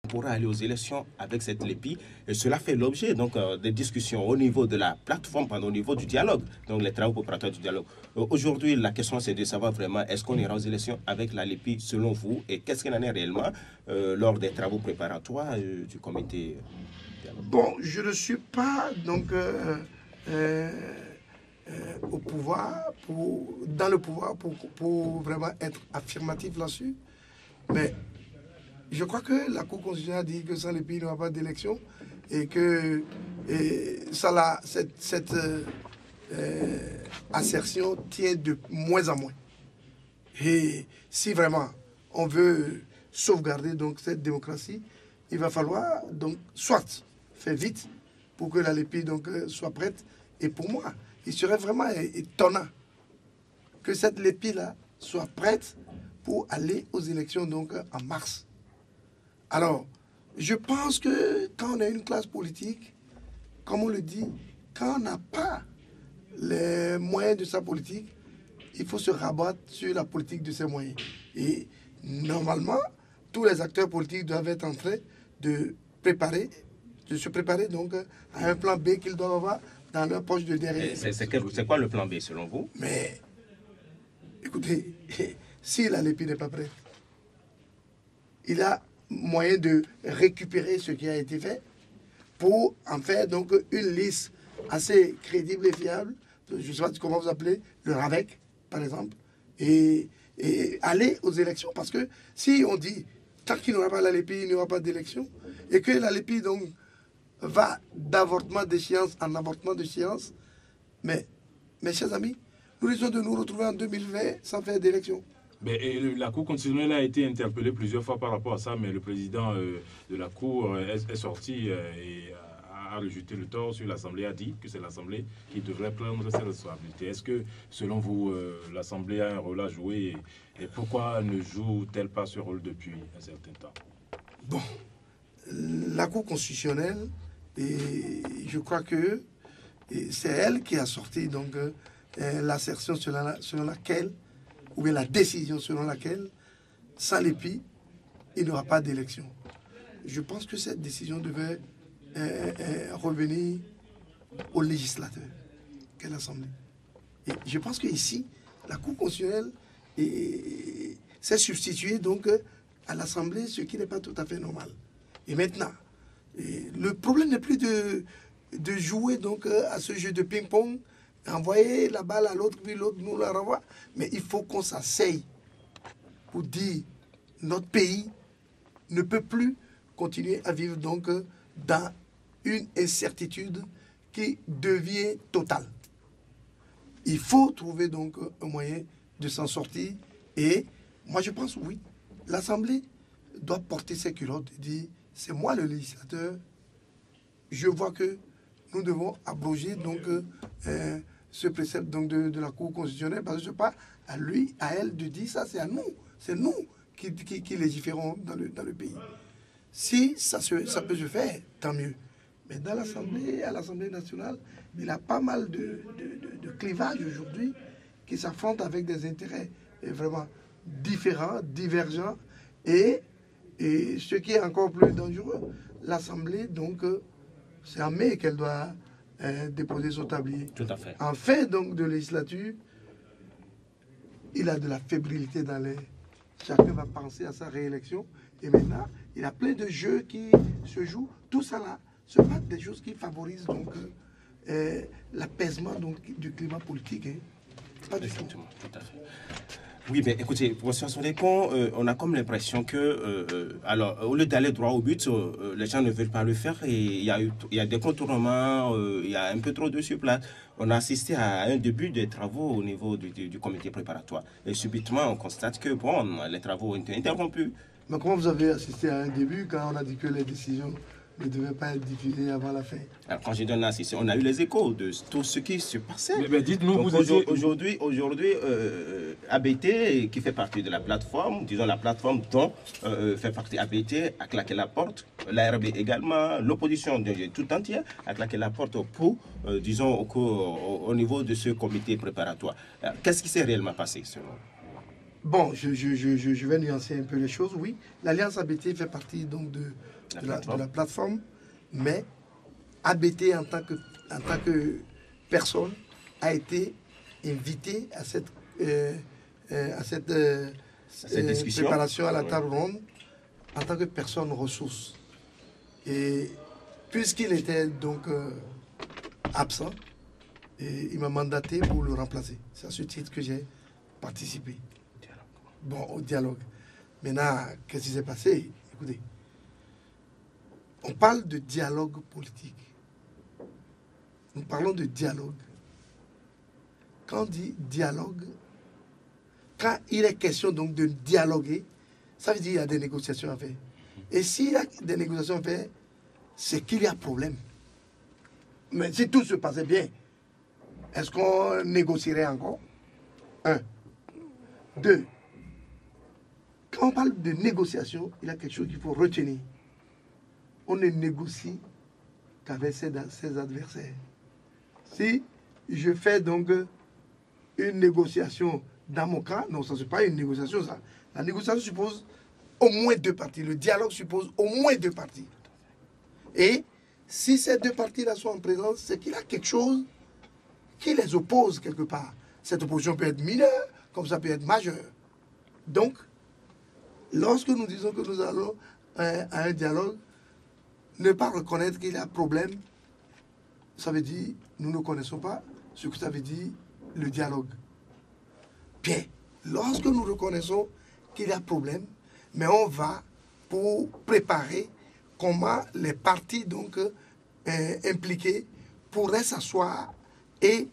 pourra aller aux élections avec cette LEPI. Et cela fait l'objet donc des discussions au niveau de la plateforme, au niveau du dialogue, donc les travaux préparatoires du dialogue. Aujourd'hui, la question c'est de savoir vraiment est-ce qu'on ira aux élections avec la LEPI selon vous et qu'est-ce qu'il en est réellement lors des travaux préparatoires du comité. Bon, je ne suis pas donc au pouvoir, dans le pouvoir pour vraiment être affirmatif là-dessus. Mais je crois que la Cour constitutionnelle a dit que sans les pays, il n'y aura pas d'élection et que cette assertion tient de moins en moins. Et si vraiment on veut sauvegarder donc cette démocratie, il va falloir donc soit faire vite pour que la LEPI donc soit prête. Et pour moi, il serait vraiment étonnant que cette LEPI-là soit prête pour aller aux élections donc en mars. Alors, je pense que quand on a une classe politique, comme on le dit, quand on n'a pas les moyens de sa politique, il faut se rabattre sur la politique de ses moyens. Et normalement, tous les acteurs politiques doivent être en train de se préparer donc à un plan B qu'ils doivent avoir dans leur poche de derrière. C'est quoi le plan B selon vous? Mais, écoutez, si la LEPI n'est pas prête, il a moyen de récupérer ce qui a été fait pour en faire donc une liste assez crédible et fiable. Je ne sais pas comment vous appelez, le RAVEC, par exemple, et aller aux élections. Parce que si on dit, tant qu'il n'y aura pas la LEPI, il n'y aura pas d'élection, et que la LEPI donc va d'avortement d'échéance en avortement d'échéance, mais mes chers amis, nous risquons de nous retrouver en 2020 sans faire d'élection. Mais la Cour constitutionnelle a été interpellée plusieurs fois par rapport à ça, mais le président de la Cour est sorti et a rejeté le tort sur l'Assemblée, a dit que c'est l'Assemblée qui devrait prendre ses responsabilités. Est-ce que, selon vous, l'Assemblée a un rôle à jouer et pourquoi ne joue-t-elle pas ce rôle depuis un certain temps? Bon, la Cour constitutionnelle, et je crois que c'est elle qui a sorti donc l'assertion selon laquelle, ou bien la décision selon laquelle, sans LEPI, il n'y aura pas d'élection. Je pense que cette décision devait revenir au législateur, qu'est l'Assemblée. Et je pense qu'ici, la Cour constitutionnelle s'est substituée donc à l'Assemblée, ce qui n'est pas tout à fait normal. Et maintenant, le problème n'est plus de jouer donc à ce jeu de ping-pong, envoyer la balle à l'autre, puis l'autre nous la renvoie. Mais il faut qu'on s'asseye pour dire notre pays ne peut plus continuer à vivre donc dans une incertitude qui devient totale. Il faut trouver donc un moyen de s'en sortir. Et moi je pense, oui, l'Assemblée doit porter ses culottes et dire, c'est moi le législateur, je vois que nous devons abroger donc ce précepte donc de la Cour constitutionnelle, parce que ce n'est pas à lui, à elle de dire ça, c'est à nous. C'est nous qui légiférons dans le pays. Si ça peut se faire, tant mieux. Mais dans l'Assemblée, à l'Assemblée nationale, il y a pas mal de clivages aujourd'hui qui s'affrontent avec des intérêts vraiment différents, divergents. Et ce qui est encore plus dangereux, l'Assemblée, donc, c'est en mai qu'elle doit déposer son tablier. Tout à fait. En fin donc de législature, il a de la fébrilité dans l'air. Chacun va penser à sa réélection. Et maintenant, il y a plein de jeux qui se jouent. Tout ça là, ce sont des choses qui favorisent donc l'apaisement du climat politique. Hein. Pas du tout. Tout à fait. Oui, mais écoutez, professeur Solécon, on a comme l'impression que, alors, au lieu d'aller droit au but, les gens ne veulent pas le faire et il y a des contournements, il y a un peu trop de surplace. On a assisté à un début des travaux au niveau du comité préparatoire. Et subitement, on constate que, bon, les travaux ont été interrompus. Mais comment vous avez assisté à un début quand on a dit que les décisions ne devaient pas être diffusées avant la fin? Alors, quand je donne assisté, on a eu les échos de tout ce qui se passait. Mais dites-nous, vous aujourd'hui, ABT, qui fait partie de la plateforme, disons la plateforme dont fait partie ABT, a claqué la porte, l'ARB également, l'opposition tout entière a claqué la porte pour, disons, au niveau de ce comité préparatoire. Qu'est-ce qui s'est réellement passé selon vous? Bon, je vais nuancer un peu les choses, oui. L'Alliance ABT fait partie donc de la plateforme, mais ABT en tant que personne a été invité à cette discussion, préparation à la table ronde en tant que personne ressource. Et puisqu'il était donc absent, et il m'a mandaté pour le remplacer. C'est à ce titre que j'ai participé. Bon, au dialogue. Maintenant, qu'est-ce qui s'est passé? Écoutez, on parle de dialogue politique. Nous parlons de dialogue. Quand on dit dialogue, quand il est question donc de dialoguer, ça veut dire qu'il y a des négociations à faire. Et s'il y a des négociations à faire, c'est qu'il y a problème. Mais si tout se passait bien, est-ce qu'on négocierait encore? 1. 2. Quand on parle de négociation, il y a quelque chose qu'il faut retenir. On ne négocie qu'avec ses adversaires. Si je fais donc une négociation dans mon cas, non, ça ne c'est pas une négociation, ça. La négociation suppose au moins 2 parties. Le dialogue suppose au moins 2 parties. Et si ces 2 parties-là sont en présence, c'est qu'il y a quelque chose qui les oppose quelque part. Cette opposition peut être mineure, comme ça peut être majeure. Donc, lorsque nous disons que nous allons à un dialogue, ne pas reconnaître qu'il y a un problème, ça veut dire nous ne connaissons pas ce que ça veut dire le dialogue. Bien, lorsque nous reconnaissons qu'il y a un problème, mais on va pour préparer comment les parties donc impliquées pourraient s'asseoir et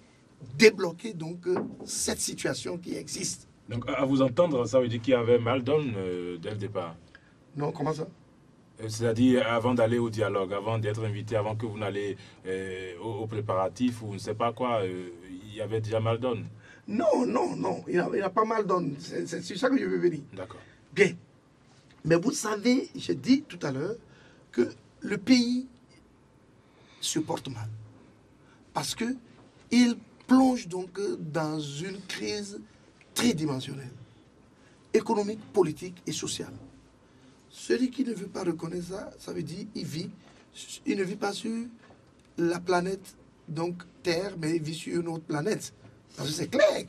débloquer donc cette situation qui existe. Donc, à vous entendre, ça veut dire qu'il y avait mal donné dès le départ. Non, comment ça? C'est-à-dire, avant d'aller au dialogue, avant d'être invité, avant que vous n'allez au préparatif ou je ne sais pas quoi, il y avait déjà mal donné. Non, non, non, il n'y a pas mal donné. C'est sur ça que je veux venir. D'accord. Bien. Mais vous savez, j'ai dit tout à l'heure que le pays se porte mal. Parce qu'il plonge donc dans une crise tridimensionnelle, économique, politique et sociale. Celui qui ne veut pas reconnaître ça, ça veut dire il ne vit pas sur la planète, donc Terre, mais il vit sur une autre planète. Parce que c'est clair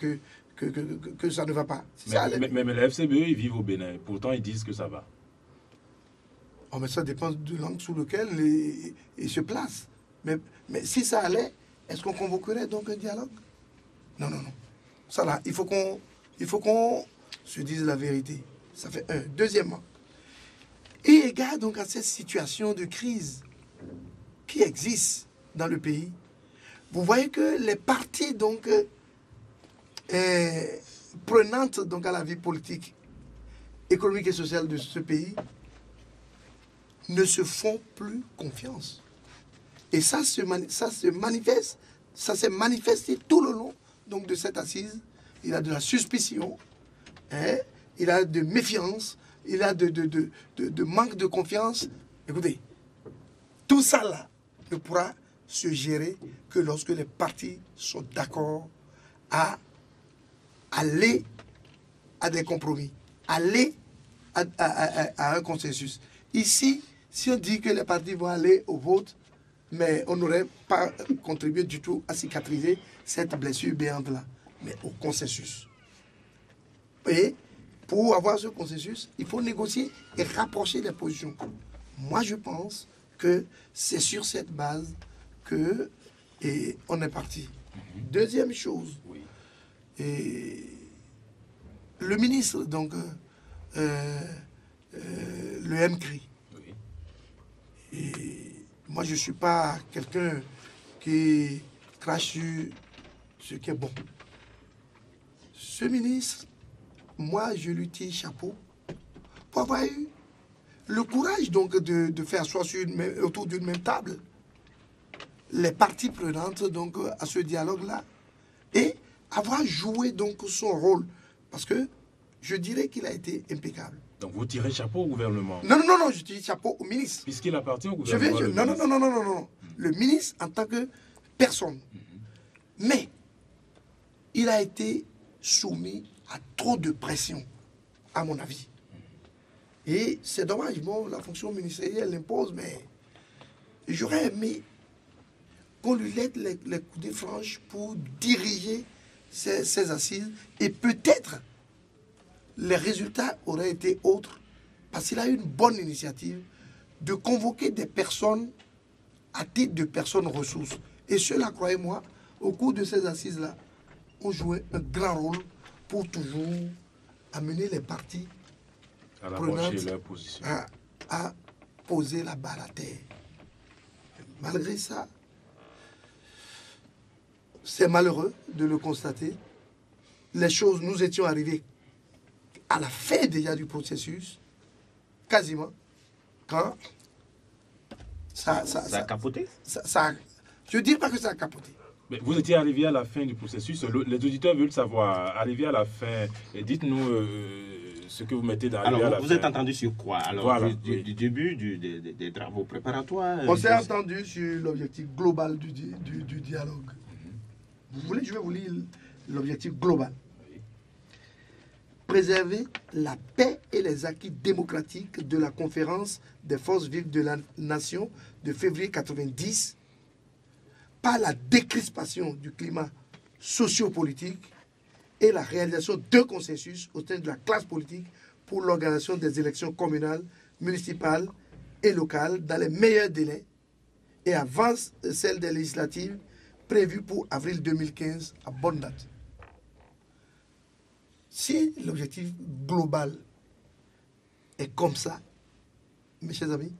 que ça ne va pas. Mais les FCBE, ils vivent au Bénin. Pourtant, ils disent que ça va. Oh, mais ça dépend de l'angle sous lequel ils se placent. Mais si ça allait, est-ce qu'on convoquerait donc un dialogue? Non, non, non. Ça là, il faut qu'on se dise la vérité. Ça fait un. Deuxièmement, et égard donc à cette situation de crise qui existe dans le pays, vous voyez que les partis donc prenantes donc à la vie politique, économique et sociale de ce pays ne se font plus confiance. Et ça s'est manifesté tout le long donc de cette assise. Il y a de la suspicion, il y a de méfiance, il y a de manque de confiance. Écoutez, tout ça là ne pourra se gérer que lorsque les partis sont d'accord à aller à des compromis, aller à un consensus. Ici, si on dit que les partis vont aller au vote, mais on n'aurait pas contribué du tout à cicatriser cette blessure béante-là, mais au consensus. Et pour avoir ce consensus, il faut négocier et rapprocher les positions. Moi, je pense que c'est sur cette base que on est parti. Deuxième chose, et le ministre, donc, le MCRI, et moi, je ne suis pas quelqu'un qui crache sur ce qui est bon. Ce ministre, moi, je lui tire chapeau pour avoir eu le courage donc de faire asseoir autour d'une même table les parties prenantes donc à ce dialogue-là et avoir joué donc son rôle. Parce que je dirais qu'il a été impeccable. Donc vous tirez chapeau au gouvernement? Non, non, non, je tire chapeau au ministre. Puisqu'il appartient au gouvernement. Non. Le ministre en tant que personne. Mais il a été soumis à trop de pression. à mon avis. Et c'est dommage, bon, la fonction ministérielle l'impose, mais j'aurais aimé qu'on lui laisse les coudées franches pour diriger ces assises. Et peut-être les résultats auraient été autres, parce qu'il a eu une bonne initiative de convoquer des personnes à titre de personnes ressources. Et ceux-là, croyez-moi, au cours de ces assises-là, ont joué un grand rôle pour toujours amener les partis prenantes leur position. à poser la balle à terre. Malgré ça, c'est malheureux de le constater. Les choses, nous étions arrivés à la fin déjà du processus, quasiment, quand ça a capoté. Je ne dis pas que ça a capoté. Mais vous étiez arrivé à la fin du processus. Les auditeurs veulent savoir, arrivé à la fin, dites-nous ce que vous mettez dans alors, à la vous fin. êtes entendu sur quoi? Alors, voilà, du début des travaux préparatoires. On s'est entendu sur l'objectif global du dialogue. Vous voulez, je vais vous lire l'objectif global. Préserver la paix et les acquis démocratiques de la conférence des forces vives de la nation de février 90 par la décrispation du climat sociopolitique et la réalisation de consensus au sein de la classe politique pour l'organisation des élections communales, municipales et locales dans les meilleurs délais et avant celle des législatives prévues pour avril 2015 à bonne date. Si l'objectif global est comme ça, mes chers amis,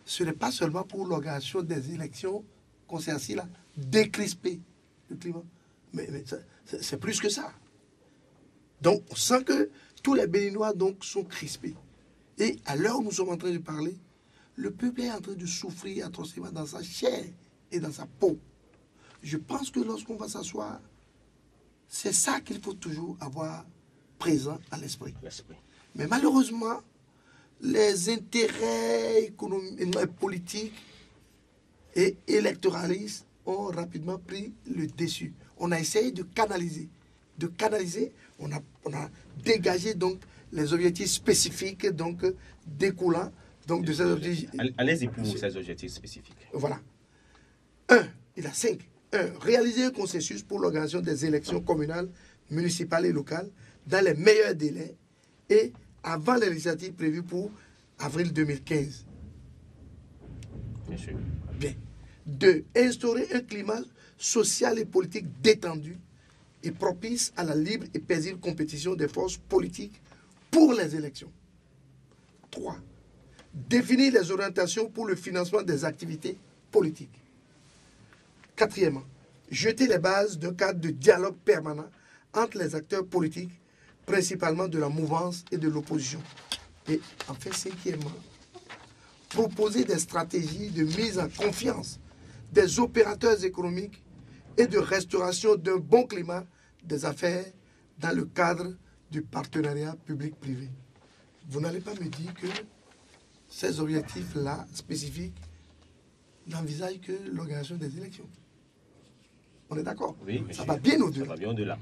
ce n'est pas seulement pour l'organisation des élections qu'on s'est assis là, décrisper le climat, mais c'est plus que ça. Donc, on sent que tous les Béninois donc, sont crispés. Et à l'heure où nous sommes en train de parler, le peuple est en train de souffrir atrocement dans sa chair et dans sa peau. Je pense que lorsqu'on va s'asseoir, c'est ça qu'il faut toujours avoir présent à l'esprit. Mais malheureusement, les intérêts économiques, politiques et électoralistes ont rapidement pris le dessus. On a essayé de canaliser. On a dégagé donc les objectifs spécifiques donc découlant donc de ces objectifs. Allez-y pour ces objectifs spécifiques. Voilà. Il y a 5. 1. Réaliser un consensus pour l'organisation des élections communales, municipales et locales dans les meilleurs délais et avant les législatives prévues pour avril 2015. Bien sûr. Bien. 2. Instaurer un climat social et politique détendu et propice à la libre et paisible compétition des forces politiques pour les élections. 3. Définir les orientations pour le financement des activités politiques. 4. Jeter les bases d'un cadre de dialogue permanent entre les acteurs politiques, principalement de la mouvance et de l'opposition. Et enfin, 5. Proposer des stratégies de mise en confiance des opérateurs économiques et de restauration d'un bon climat des affaires dans le cadre du partenariat public-privé. Vous n'allez pas me dire que ces objectifs-là, spécifiques, n'envisagent que l'organisation des élections. On est d'accord? Oui, ça va bien au-delà. Ça va bien au-delà.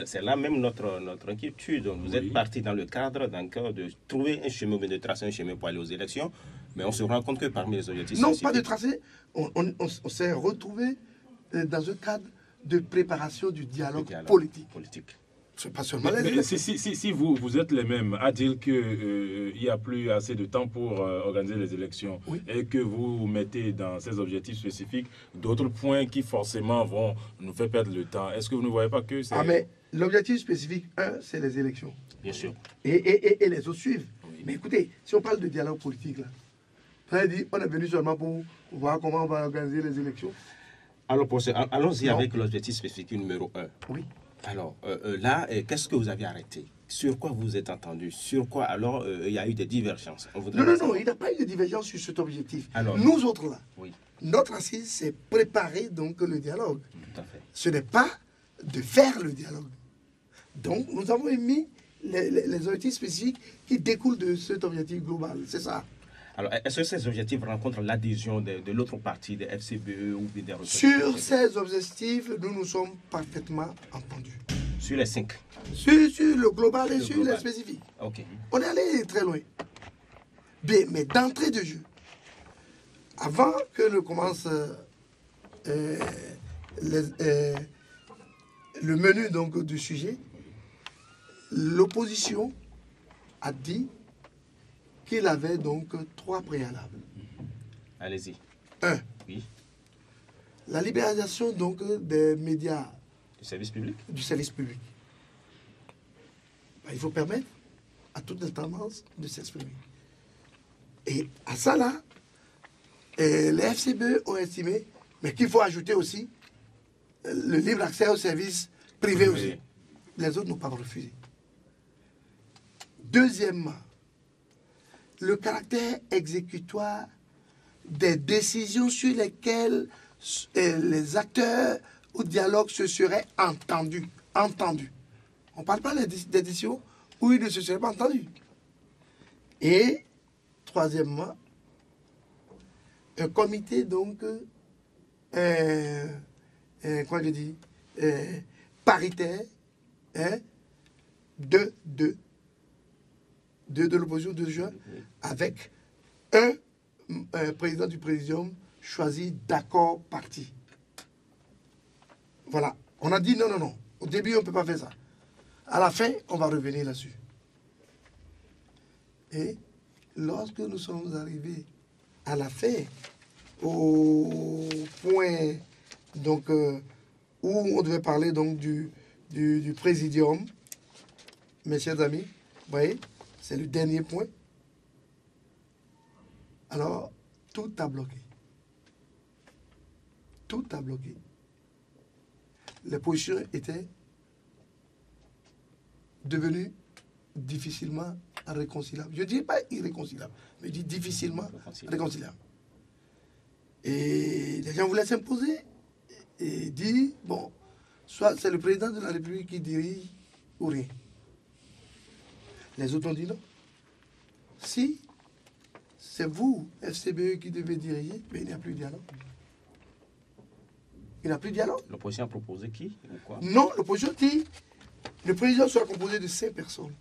C'est là même notre inquiétude. Vous êtes parti dans le cadre de trouver un chemin, de tracer un chemin pour aller aux élections, mais on se rend compte que parmi les objectifs... Non, pas de tracer. On s'est retrouvé dans un cadre de préparation du dialogue politique. C'est pas seulement mais si vous êtes les mêmes à dire qu'il n'y a plus assez de temps pour organiser les élections, oui, et que vous mettez dans ces objectifs spécifiques d'autres points qui forcément vont nous faire perdre le temps, est-ce que vous ne voyez pas que c'est... Ah mais l'objectif spécifique, c'est les élections. Bien sûr. Et les autres suivent. Oui. Mais écoutez, si on parle de dialogue politique, là, ça veut dire on est venu seulement pour voir comment on va organiser les élections. Alors, allons-y avec l'objectif spécifique numéro 1. Oui. Alors, là, qu'est-ce que vous avez arrêté? Sur quoi vous êtes entendu? Sur quoi, alors, il y a eu des divergences? Non, il n'y a pas eu de divergence sur cet objectif. Alors, nous autres, là, oui, notre assise, c'est préparer donc le dialogue. Tout à fait. Ce n'est pas de faire le dialogue. Donc, nous avons émis les objectifs spécifiques qui découlent de cet objectif global. C'est ça. Alors, est-ce que ces objectifs rencontrent l'adhésion de l'autre partie, des FCBE ou des... Sur ces objectifs, nous nous sommes parfaitement entendus. Sur les 5. Sur le global et Le sur global. les spécifiques. Ok. On est allé très loin. Bien, mais d'entrée de jeu, avant que ne commence le menu donc, du sujet, l'opposition a dit qu'il avait donc 3 préalables. Allez-y. 1. Oui. La libéralisation donc des médias Du service public. du service public. Ben, il faut permettre à toutes les tendances de s'exprimer. Et à ça là, les FCBE ont estimé mais qu'il faut ajouter aussi le libre accès aux services privés Oui. aussi. Les autres n'ont pas refusé. Deuxièmement, le caractère exécutoire des décisions sur lesquelles les acteurs au dialogue se seraient entendus. On ne parle pas des décisions où ils ne se seraient pas entendus. Et, troisièmement, un comité, donc, quoi je dis, paritaire, hein, de l'opposition de juin, avec un président du présidium choisi d'accord parti. Voilà. On a dit non, non, non. Au début, on ne peut pas faire ça. À la fin, on va revenir là-dessus. Et lorsque nous sommes arrivés à la fin, au point donc, où on devait parler donc, du présidium, mes chers amis, vous voyez, c'est le dernier point. Alors, tout a bloqué. Tout a bloqué. Les positions étaient devenues difficilement réconciliables. Je ne dis pas irréconciliables, mais je dis difficilement réconciliables. Et les gens voulaient s'imposer et dire, bon, soit c'est le président de la République qui dirige ou rien. Les autres ont dit non. Si c'est vous, FCBE, qui devez diriger, mais il n'y a plus de dialogue. Il n'y a plus de dialogue. L'opposition a proposé qui ou quoi? Non, l'opposition dit le président sera composé de 5 personnes.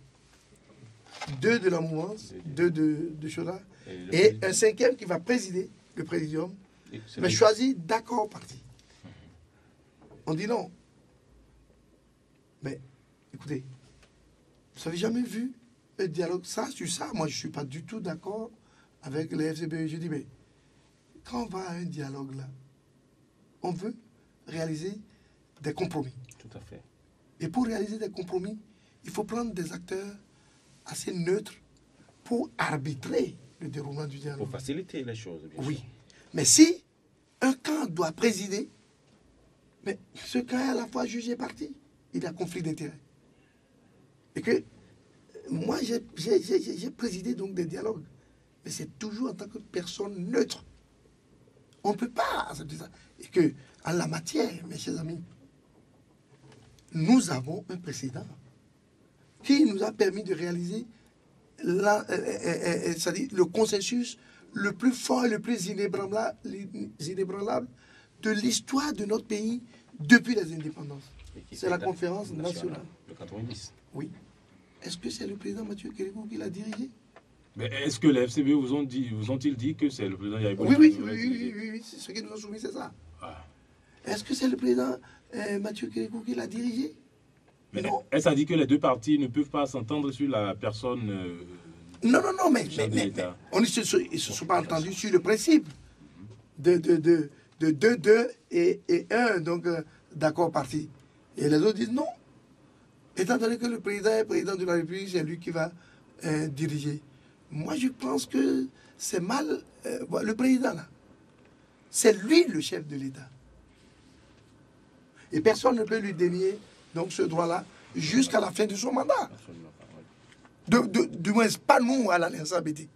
2 de la mouvance, 2 de Chola, et un 5e qui va présider le présidium, mais choisi d'accord parti. On dit non. Mais écoutez, vous n'avez jamais vu un dialogue? Ça, sur ça, moi je ne suis pas du tout d'accord avec les FCBE. Je dis, mais quand on va à un dialogue là, on veut réaliser des compromis. Tout à fait. Et pour réaliser des compromis, il faut prendre des acteurs assez neutres pour arbitrer le déroulement du dialogue. Pour faciliter les choses, bien Oui. sûr. Mais si un camp doit présider, mais ce camp est à la fois jugé parti, il y a conflit d'intérêts. Et que moi, j'ai présidé donc des dialogues, mais c'est toujours en tant que personne neutre. On ne peut pas accepter ça. Et que, en la matière, mes chers amis, nous avons un précédent qui nous a permis de réaliser c'est-à-dire le consensus le plus fort et le plus inébranlable de l'histoire de notre pays depuis les indépendances. C'est la conférence nationale. Le 90. Oui. Est-ce que c'est le président Mathieu Kérékou qui l'a dirigé? Mais est-ce que les FCB vous ont-ils dit que c'est le président Yaïbo? Oui, c'est ce qu'ils nous ont soumis, c'est ça. Ah. Est-ce que c'est le président Mathieu Kérékou qui l'a dirigé? Mais non. Est-ce à dire que les deux partis ne peuvent pas s'entendre sur la personne Non, mais ils ne se sont pas entendus sur le principe de 2 et 1, donc d'accord parti. Et les autres disent non. Étant donné que le président est président de la République, c'est lui qui va diriger. Moi, je pense que c'est mal. Le président, là, c'est lui le chef de l'État. Et personne ne peut lui dénier donc, ce droit-là jusqu'à la fin de son mandat. Du moins, pas nous à l'Alliance ABD.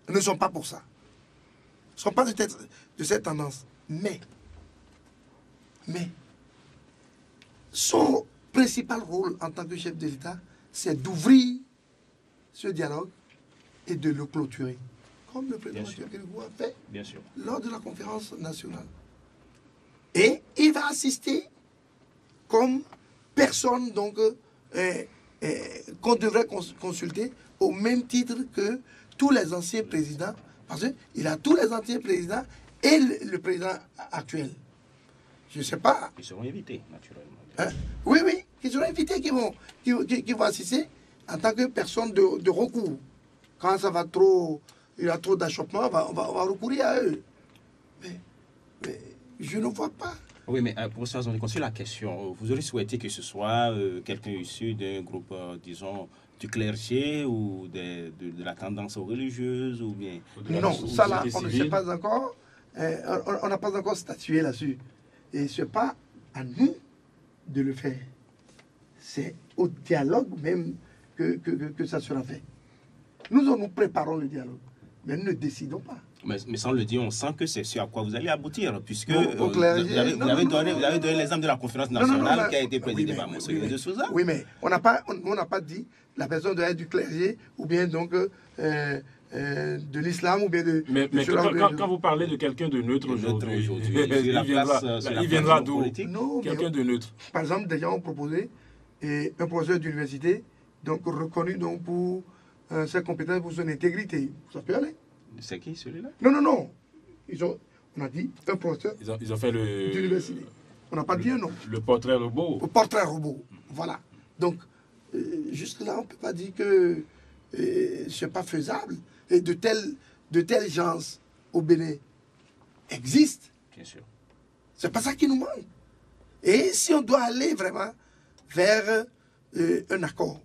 Nous ne sommes pas pour ça. Nous ne sommes pas de cette tendance. Mais, son principal rôle en tant que chef de l'État, c'est d'ouvrir ce dialogue et de le clôturer. Comme le président Mathieu Kérékou a fait lors de la conférence nationale. Et il va assister comme personne donc qu'on devrait consulter au même titre que tous les anciens présidents, parce qu'il a tous les anciens présidents et le président actuel. Je ne sais pas. Ils seront invités, naturellement. Hein? Oui, oui, qui seront invités, qui vont assister en tant que personne de recours. Quand ça va trop, il y a trop d'achoppement, on va recourir à eux. Mais je ne vois pas. Oui, mais professeur Zonekon, sur la question, vous auriez souhaité que ce soit quelqu'un issu d'un groupe, disons, du clergé ou de la tendance religieuse ou bien... Non, ça là, on ne sait pas encore. On n'a pas encore statué là-dessus. Et ce n'est pas à nous de le faire. C'est au dialogue même que ça sera fait. Nous préparons le dialogue, mais nous ne décidons pas. Mais sans le dire, on sent que c'est ce à quoi vous allez aboutir, puisque vous avez donné l'exemple de la conférence nationale qui a été présidée par M. de Souza. Oui, mais on n'a pas dit la personne doit être du clergé ou bien donc de l'islam ou bien de... Mais quand vous parlez de quelqu'un de neutre aujourd'hui, il viendra d'où? Quelqu'un de neutre. Par exemple, des gens ont proposé un professeur d'université, donc reconnu donc pour ses compétences, pour son intégrité. Ça peut aller. C'est qui celui-là? Non. On a dit un professeur ils ont fait d'université. On n'a pas dit un nom. Le portrait robot. Le portrait robot, voilà. Donc, jusque-là, on ne peut pas dire que ce n'est pas faisable. Et de telles gens au Bénin existent. Bien sûr. C'est pas ça qui nous manque. Et si on doit aller vraiment vers un accord,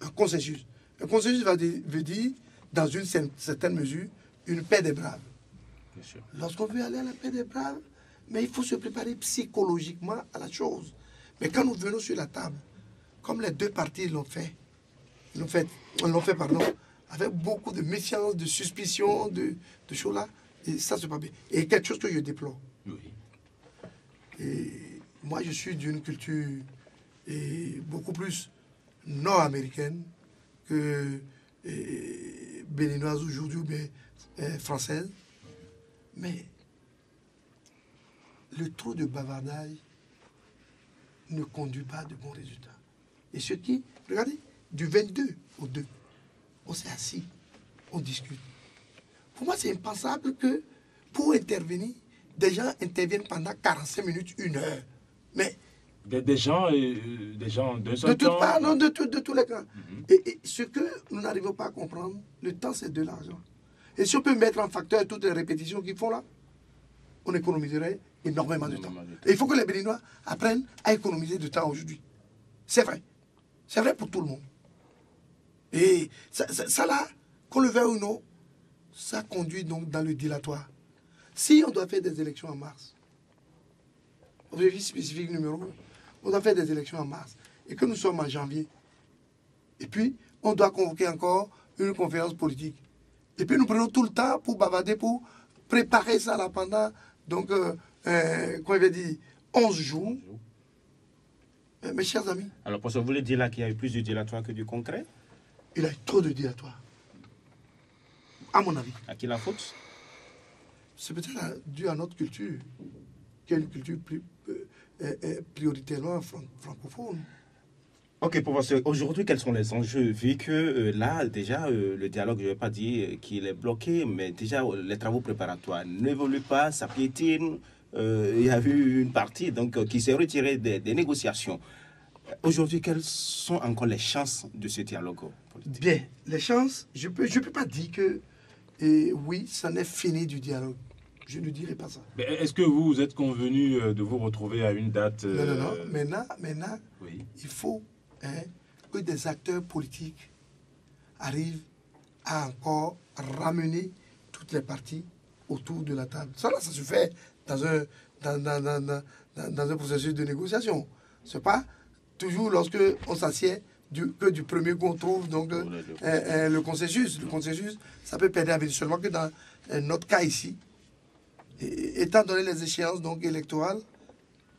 un consensus veut dire, dans une certaine mesure, une paix des braves. Bien sûr. Lorsqu'on veut aller à la paix des braves, mais il faut se préparer psychologiquement à la chose. Mais quand nous venons sur la table, comme les deux parties l'ont fait, avec beaucoup de méfiance, de suspicion, de choses là, et ça c'est pas bien. Et quelque chose que je déplore. Oui. Et moi je suis d'une culture beaucoup plus nord-américaine que béninoise aujourd'hui ou bien française. Mais le trop de bavardage ne conduit pas à de bons résultats. Et ce qui, regardez, du 22 au 2, on s'est assis, on discute. Pour moi, c'est impensable que pour intervenir, des gens interviennent pendant 45 minutes, 1 heure. Mais des gens d'un seul temps. De tous les cas. Et ce que nous n'arrivons pas à comprendre, le temps, c'est de l'argent. Et si on peut mettre en facteur toutes les répétitions qu'ils font là, on économiserait énormément de temps. Et il faut que les Béninois apprennent à économiser du temps aujourd'hui. C'est vrai. C'est vrai pour tout le monde. Et ça là, qu'on le veuille ou non, ça conduit donc dans le dilatoire. Si on doit faire des élections en mars, objectif spécifique numéro 1, on doit faire des élections en mars, et que nous sommes en janvier, et puis on doit convoquer encore une conférence politique. Et puis nous prenons tout le temps pour bavarder, pour préparer ça là pendant, donc, quoi il veut dire, 11 jours. Mes chers amis. Alors, parce que vous voulez dire là qu'il y a eu plus de dilatoire que du concret? Il y a eu trop de dilatoire. À mon avis. À qui la faute? C'est peut-être dû à notre culture, qui est une culture prioritairement francophone. Ok, professeur, aujourd'hui, quels sont les enjeux? Vu que là, déjà, le dialogue, je ne vais pas dire qu'il est bloqué, mais déjà, les travaux préparatoires n'évoluent pas, ça piétine. Il y a eu une partie donc, qui s'est retirée des négociations. Aujourd'hui, quelles sont encore les chances de ce dialogue politique? Bien, les chances, je peux pas dire que oui, ça n'est fini du dialogue. Je ne dirais pas ça. Est-ce que vous êtes convenu de vous retrouver à une date Non. Maintenant, oui. Il faut que des acteurs politiques arrivent à encore ramener toutes les parties autour de la table. Ça, là, ça se fait dans un processus de négociation. Ce n'est pas toujours lorsque on s'assied que du premier qu'on trouve donc, le consensus. Le consensus, ça peut perdre avec seulement que dans notre cas ici, étant donné les échéances donc, électorales,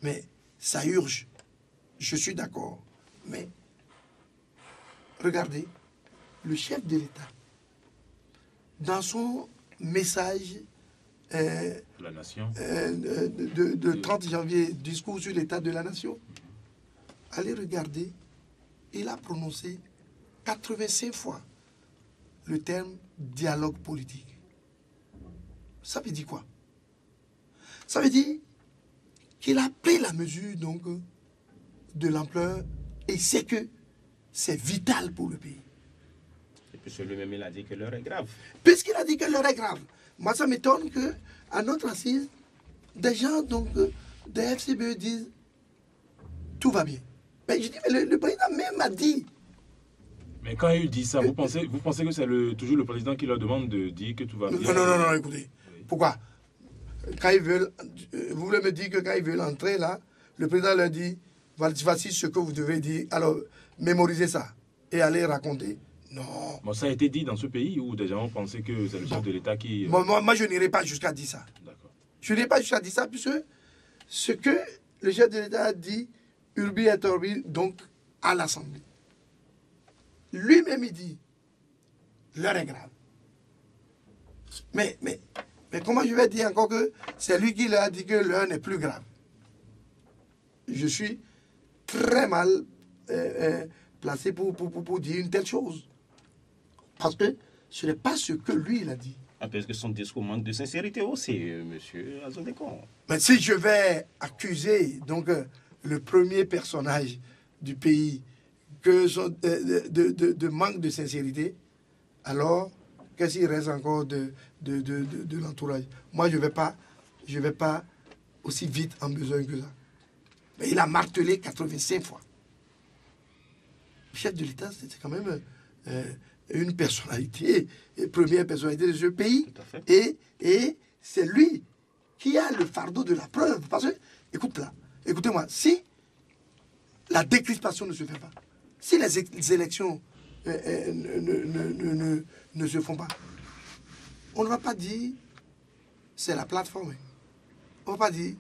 mais ça urge. Je suis d'accord. Mais regardez, le chef de l'État, dans son message la nation. de 30 janvier, discours sur l'état de la nation, allez regarder, il a prononcé 85 fois le terme dialogue politique. Ça veut dire quoi? Ça veut dire qu'il a pris la mesure donc de l'ampleur et sait que c'est vital pour le pays. Et puis lui-même, il a dit que l'heure est grave. Puisqu'il a dit que l'heure est grave. Moi, ça m'étonne qu'à notre assise, des gens donc, des FCBE disent tout va bien. Mais je dis, mais le président même a dit. Mais quand il dit ça, vous pensez que c'est toujours le président qui leur demande de dire que tout va bien? Non, écoutez. Oui. Pourquoi? Quand ils veulent, vous voulez me dire que quand ils veulent entrer là, le président leur dit, voici ce que vous devez dire, alors mémorisez ça et allez raconter. Non. Bon, ça a été dit dans ce pays où des gens pensaient que c'est le chef de l'État qui... Moi, je n'irai pas jusqu'à dire ça. D'accord. Je n'irai pas jusqu'à dire ça, puisque ce que le chef de l'État a dit, Urbi et Orbi, donc à l'Assemblée. Lui-même, il dit, l'heure est grave. Mais comment je vais dire encore que c'est lui qui leur a dit que l'heure n'est plus grave? Je suis très mal placé pour dire une telle chose. Parce que ce n'est pas ce que lui, il a dit. Parce que son discours manque de sincérité aussi, monsieur Azodekon. Mais si je vais accuser donc, le premier personnage du pays de manque de sincérité, alors qu'est-ce qu'il reste encore de l'entourage? Moi, je vais pas aussi vite en besoin que ça. Mais il a martelé 85 fois. Le chef de l'État, c'est quand même une personnalité, première personnalité de ce pays. Et c'est lui qui a le fardeau de la preuve. Parce que, écoutez-moi, si la décrispation ne se fait pas, si les élections ne se font pas, on ne va pas dire c'est la plateforme. On ne va pas dire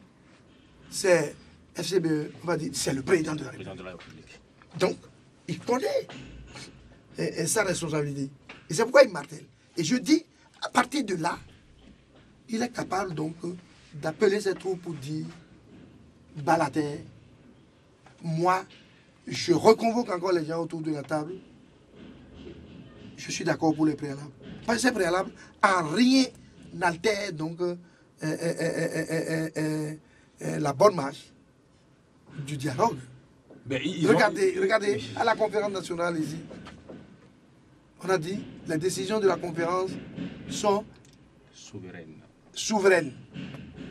c'est FCBE, on va dire c'est le président de la République. Donc, il connaît sa responsabilité. Et c'est pourquoi il martèle. Et je dis, à partir de là, il est capable donc d'appeler ses troupes pour dire Balater, moi, je reconvoque encore les gens autour de la table. Je suis d'accord pour les préalables. Parce que ces préalables, en rien n'altèrent donc la bonne marche du dialogue. Regardez, à la conférence nationale ici, on a dit les décisions de la conférence sont souveraines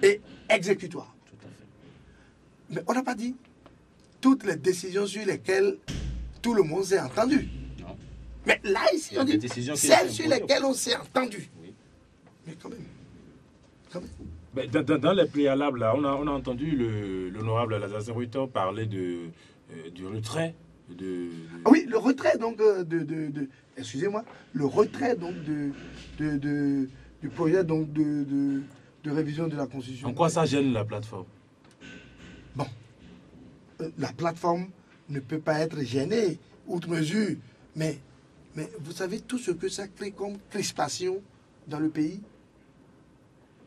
et exécutoires. Tout à fait. Mais on n'a pas dit toutes les décisions sur lesquelles tout le monde s'est entendu. Non. Mais là, ici, on dit celles sur lesquelles on s'est entendu. Oui. Mais quand même. Mais dans les préalables, là, on a entendu l'honorable Lazare Ruyter parler du retrait Ah oui, le retrait donc excusez-moi, le retrait donc du projet donc de révision de la Constitution. En quoi ça gêne la plateforme? Bon, la plateforme ne peut pas être gênée outre mesure, mais vous savez tout ce que ça crée comme crispation dans le pays.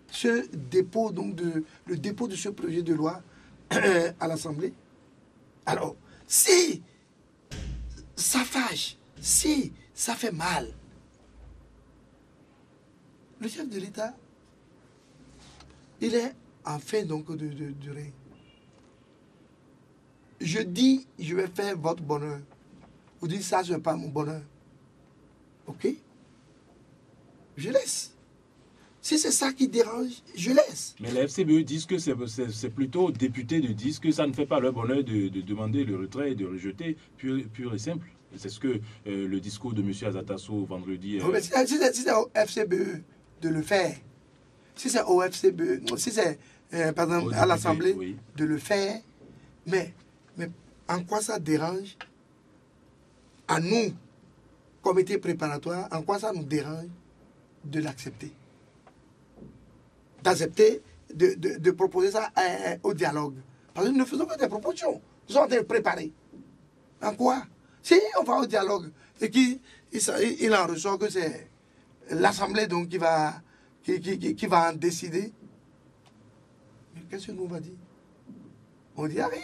Ce dépôt donc le dépôt de ce projet de loi à l'Assemblée. Alors, si ça fâche, si ça fait mal, le chef de l'État, il est en fin donc de règne. Je dis, je vais faire votre bonheur. Vous dites, ça, ce n'est pas mon bonheur. Ok? Je laisse. Si c'est ça qui dérange, je laisse. Mais les FCBE disent que c'est plutôt aux députés de dire que ça ne fait pas leur bonheur de demander le retrait et de rejeter, pur et simple. C'est ce que le discours de M. Azatasso vendredi... Si c'est au FCBE de le faire, si c'est au FCBE, si c'est par exemple à l'Assemblée oui, de le faire, mais en quoi ça dérange à nous, comité préparatoire, en quoi ça nous dérange de l'accepter? D'accepter de proposer ça au dialogue. Parce que nous ne faisons que des propositions. Nous sommes en train de préparer. En quoi? Si on va au dialogue et qu'il en ressort que c'est l'Assemblée donc qui va en décider, mais qu'est-ce que nous va dire? On dit, ah oui.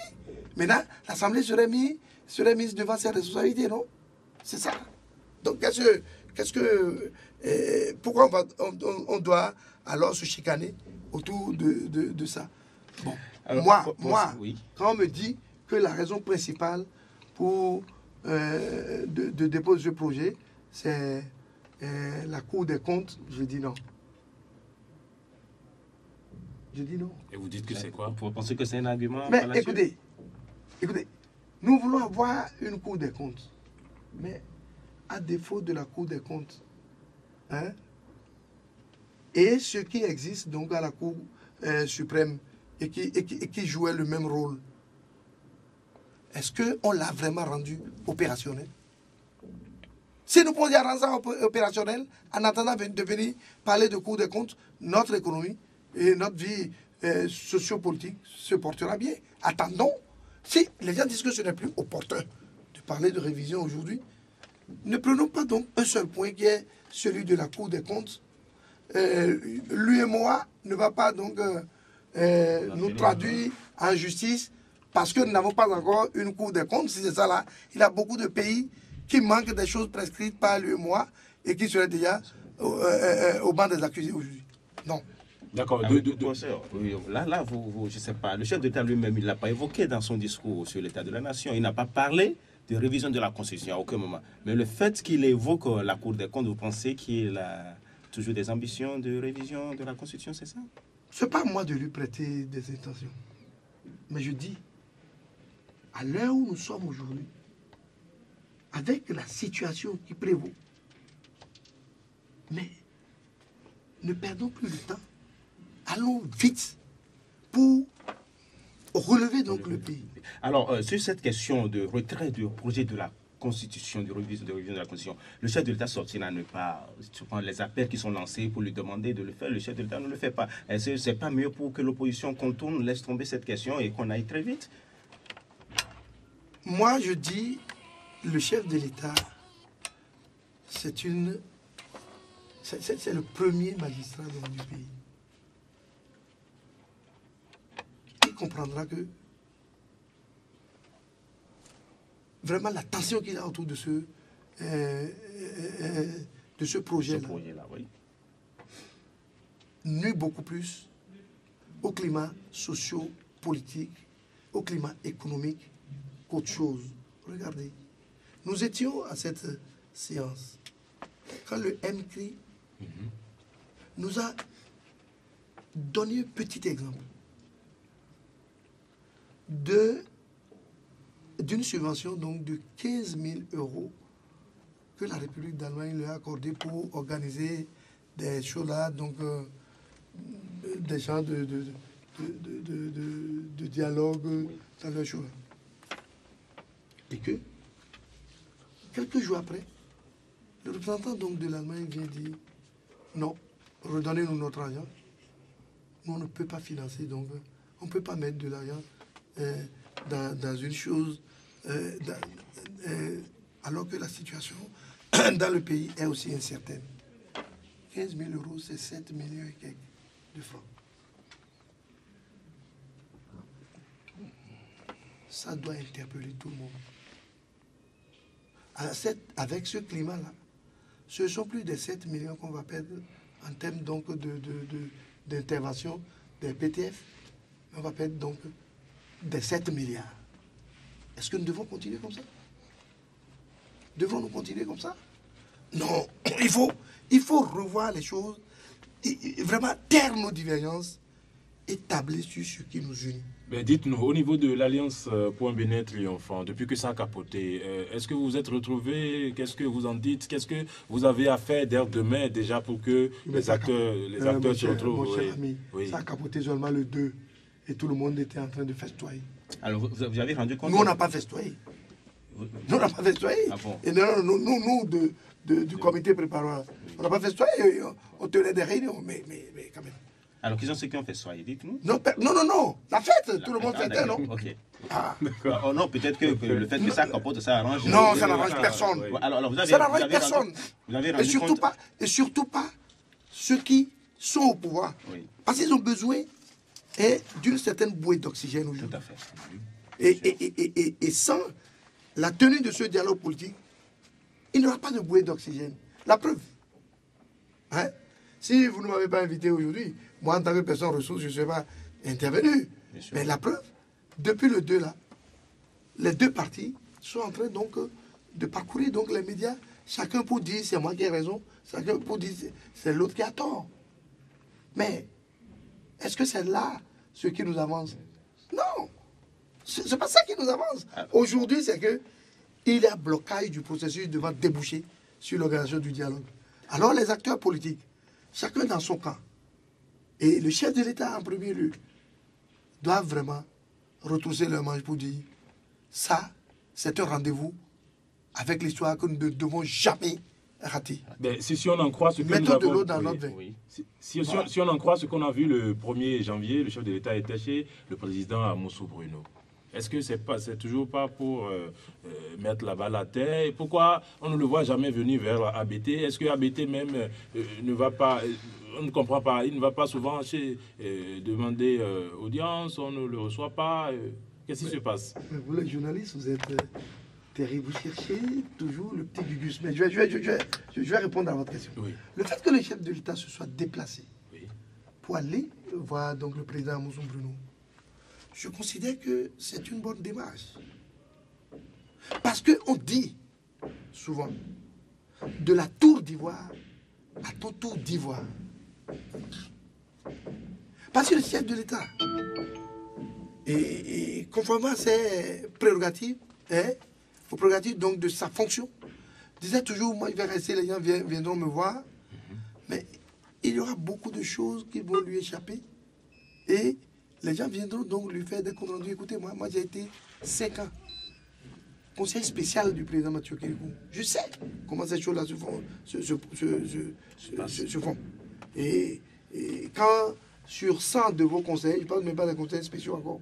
Maintenant, l'Assemblée serait mise devant ses responsabilités, non? C'est ça. Donc, pourquoi on doit alors se chicaner autour de ça? Bon. Alors, moi, oui. Quand on me dit que la raison principale pour de déposer ce projet, c'est la Cour des comptes, je dis non. Je dis non. Et vous dites que c'est quoi? Vous pensez que c'est un argument? Mais écoutez, nous voulons avoir une Cour des comptes. Mais à défaut de la Cour des comptes, hein, et ce qui existe donc à la Cour suprême et qui jouait le même rôle, est-ce qu'on l'a vraiment rendu opérationnel? Si nous pouvions rendre ça opérationnel, en attendant de venir parler de Cour des comptes, notre économie et notre vie sociopolitique se portera bien. Attendons. Si les gens disent que ce n'est plus opportun de parler de révision aujourd'hui, ne prenons pas donc un seul point qui est celui de la Cour des comptes. L'UEMOA ne va pas donc nous traduire en justice parce que nous n'avons pas encore une Cour des comptes. Si c'est ça là, il y a beaucoup de pays qui manquent des choses prescrites par l'UEMOA et qui seraient déjà au banc des accusés aujourd'hui. Non. D'accord. Là, je ne sais pas, le chef d'État lui-même, il ne l'a pas évoqué dans son discours sur l'état de la nation. Il n'a pas parlé de révision de la Constitution à aucun moment. Mais le fait qu'il évoque la Cour des comptes, vous pensez qu'il a toujours des ambitions de révision de la Constitution, c'est ça? Ce n'est pas à moi de lui prêter des intentions. Mais je dis, à l'heure où nous sommes aujourd'hui, avec la situation qui prévaut, mais ne perdons plus de temps. Allons vite pour relever donc le pays. Alors, sur cette question de retrait du projet de la Constitution, de révision de la Constitution, le chef de l'État sortira ne pas, les appels qui sont lancés pour lui demander de le faire, le chef de l'État ne le fait pas. Est-ce que ce n'est pas mieux pour que l'opposition contourne, laisse tomber cette question et qu'on aille très vite? Moi, je dis, le chef de l'État, c'est le premier magistrat du pays. Il comprendra que vraiment la tension qu'il a autour de ce projet-là oui, nuit beaucoup plus au climat socio-politique, au climat économique qu'autre chose. Regardez, nous étions à cette séance quand le MCRI nous a donné un petit exemple d'une subvention donc de 15 000 € que la République d'Allemagne lui a accordé pour organiser des choses là, donc des gens de dialogue dans les choses là. Et que, quelques jours après, le représentant donc de l'Allemagne vient dire non, redonnez-nous notre argent. Nous, on ne peut pas financer, donc on ne peut pas mettre de l'argent dans une chose, alors que la situation dans le pays est aussi incertaine. 15 000 €, c'est 7 millions et quelques de francs. Ça doit interpeller tout le monde. Avec ce climat-là, ce sont plus de 7 millions qu'on va perdre en termes donc d'intervention des PTF. On va perdre donc des 7 milliards. Est-ce que nous devons continuer comme ça? Devons-nous continuer comme ça? Non, il faut revoir les choses, vraiment taire nos divergences et tabler sur ce qui nous unit. Mais dites-nous, au niveau de l'Alliance pour un Bénin triomphant, depuis que ça a capoté, est-ce que vous vous êtes retrouvés? Qu'est-ce que vous en dites? Qu'est-ce que vous avez à faire demain déjà pour que les acteurs se retrouvent? Mon cher ami, ça a capoté seulement le 2 et tout le monde était en train de festoyer. Alors, vous avez rendu compte? Nous, on n'a pas festoyé. Nous, on n'a pas festoyé. Ah bon? Et non, nous du comité préparatoire, on n'a pas festoyé. On tenait des réunions, mais quand même. Alors, qui sont ceux qui ont festoyé? Dites-nous. Non, la fête, tout le monde fêtait, non? Ok. Ah. Oh non, peut-être que le fait que ça capote, ça arrange. Non, ça n'arrange personne. Oui. Alors, ça n'arrange personne. Vous avez rendu et surtout pas ceux qui sont au pouvoir. Oui. Parce qu'ils ont besoin est d'une certaine bouée d'oxygène aujourd'hui. Tout à fait. Et sans la tenue de ce dialogue politique, il n'y aura pas de bouée d'oxygène. La preuve. Hein? Si vous ne m'avez pas invité aujourd'hui, moi, en tant que personne ressource, je ne serais pas intervenu. Mais la preuve, depuis le 2 là, les deux partis sont en train donc de parcourir donc les médias, chacun pour dire c'est moi qui ai raison, chacun pour dire c'est l'autre qui a tort. Mais est-ce que c'est là ce qui nous avance? Non, c'est pas ça qui nous avance. Aujourd'hui, c'est que il y a blocage du processus devant déboucher sur l'organisation du dialogue. Alors les acteurs politiques, chacun dans son camp, et le chef de l'État en premier lieu, doivent vraiment retrousser leurs manches pour dire ça, c'est un rendez-vous avec l'histoire que nous ne devons jamais rater. Ben, si on en croit ce que mettons nous avons... de l'eau dans notre vin. Oui. Si on en croit ce qu'on a vu le 1er janvier, le chef de l'État était chez le président Amoussou Bruno. Est-ce que c'est toujours pas pour mettre la balle à terre? Et pourquoi on ne le voit jamais venir vers ABT? Est-ce que ABT même ne va pas... on ne comprend pas. Il ne va pas souvent demander audience, on ne le reçoit pas. Qu'est-ce qui se passe? Mais vous, les journalistes, vous êtes terribles. Vous cherchez toujours le petit gugus. Mais je vais répondre à votre question. Oui. Le fait que le chef de l'État se soit déplacé Oui. pour aller voir donc, le président Amoussou Bruno, je considère que c'est une bonne démarche. Parce qu'on dit souvent de la tour d'ivoire à ton tour d'ivoire. Parce que le chef de l'État, et conformément à ses prérogatives, aux prérogatives donc de sa fonction, disait toujours, moi je vais rester, les gens viendront me voir, mais il y aura beaucoup de choses qui vont lui échapper, et les gens viendront donc lui faire des comptes rendus. Écoutez, moi j'ai été 5 ans conseiller spécial du président Mathieu Kérékou. Je sais comment ces choses-là se font. Et quand sur 100 de vos conseils, je ne parle même pas des conseils spéciaux encore,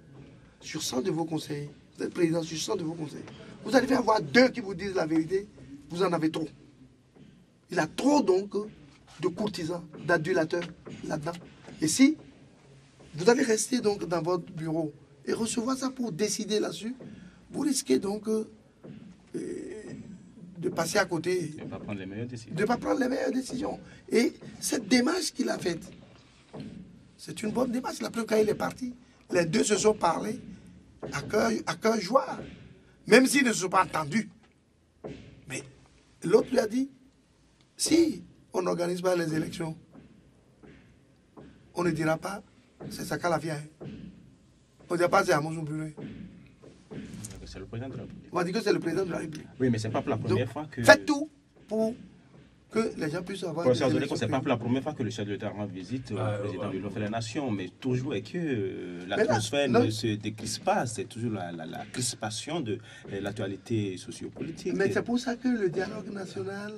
sur 100 de vos conseils, vous êtes président sur 100 de vos conseils, vous allez avoir 2 qui vous disent la vérité, vous en avez trop. Il a trop donc de courtisans, d'adulateurs là-dedans. Et si vous allez rester donc dans votre bureau et recevoir ça pour décider là-dessus, vous risquez donc de passer à côté. De ne pas prendre les meilleures décisions. De ne pas prendre les meilleures décisions. Et cette démarche qu'il a faite, c'est une bonne démarche. La preuve, quand il est parti, les deux se sont parlé à cœur joie. Même s'ils ne se sont pas entendus. Mais l'autre lui a dit, si on n'organise pas les élections, on ne dira pas, c'est ça qu'à la vieille. On ne dira pas, c'est à Amoussou Bruno. C'est le président de la République. On va dire que c'est le président de la République. Oui, mais ce n'est pas pour la première fois que... Faites tout pour que les gens puissent avoir... Ce n'est pas pour la première fois que le chef de l'État rend visite au président de l'Union des Nations, mais toujours est que l'atmosphère ne se décrispe pas. C'est toujours la crispation de l'actualité sociopolitique. Mais c'est pour ça que le dialogue national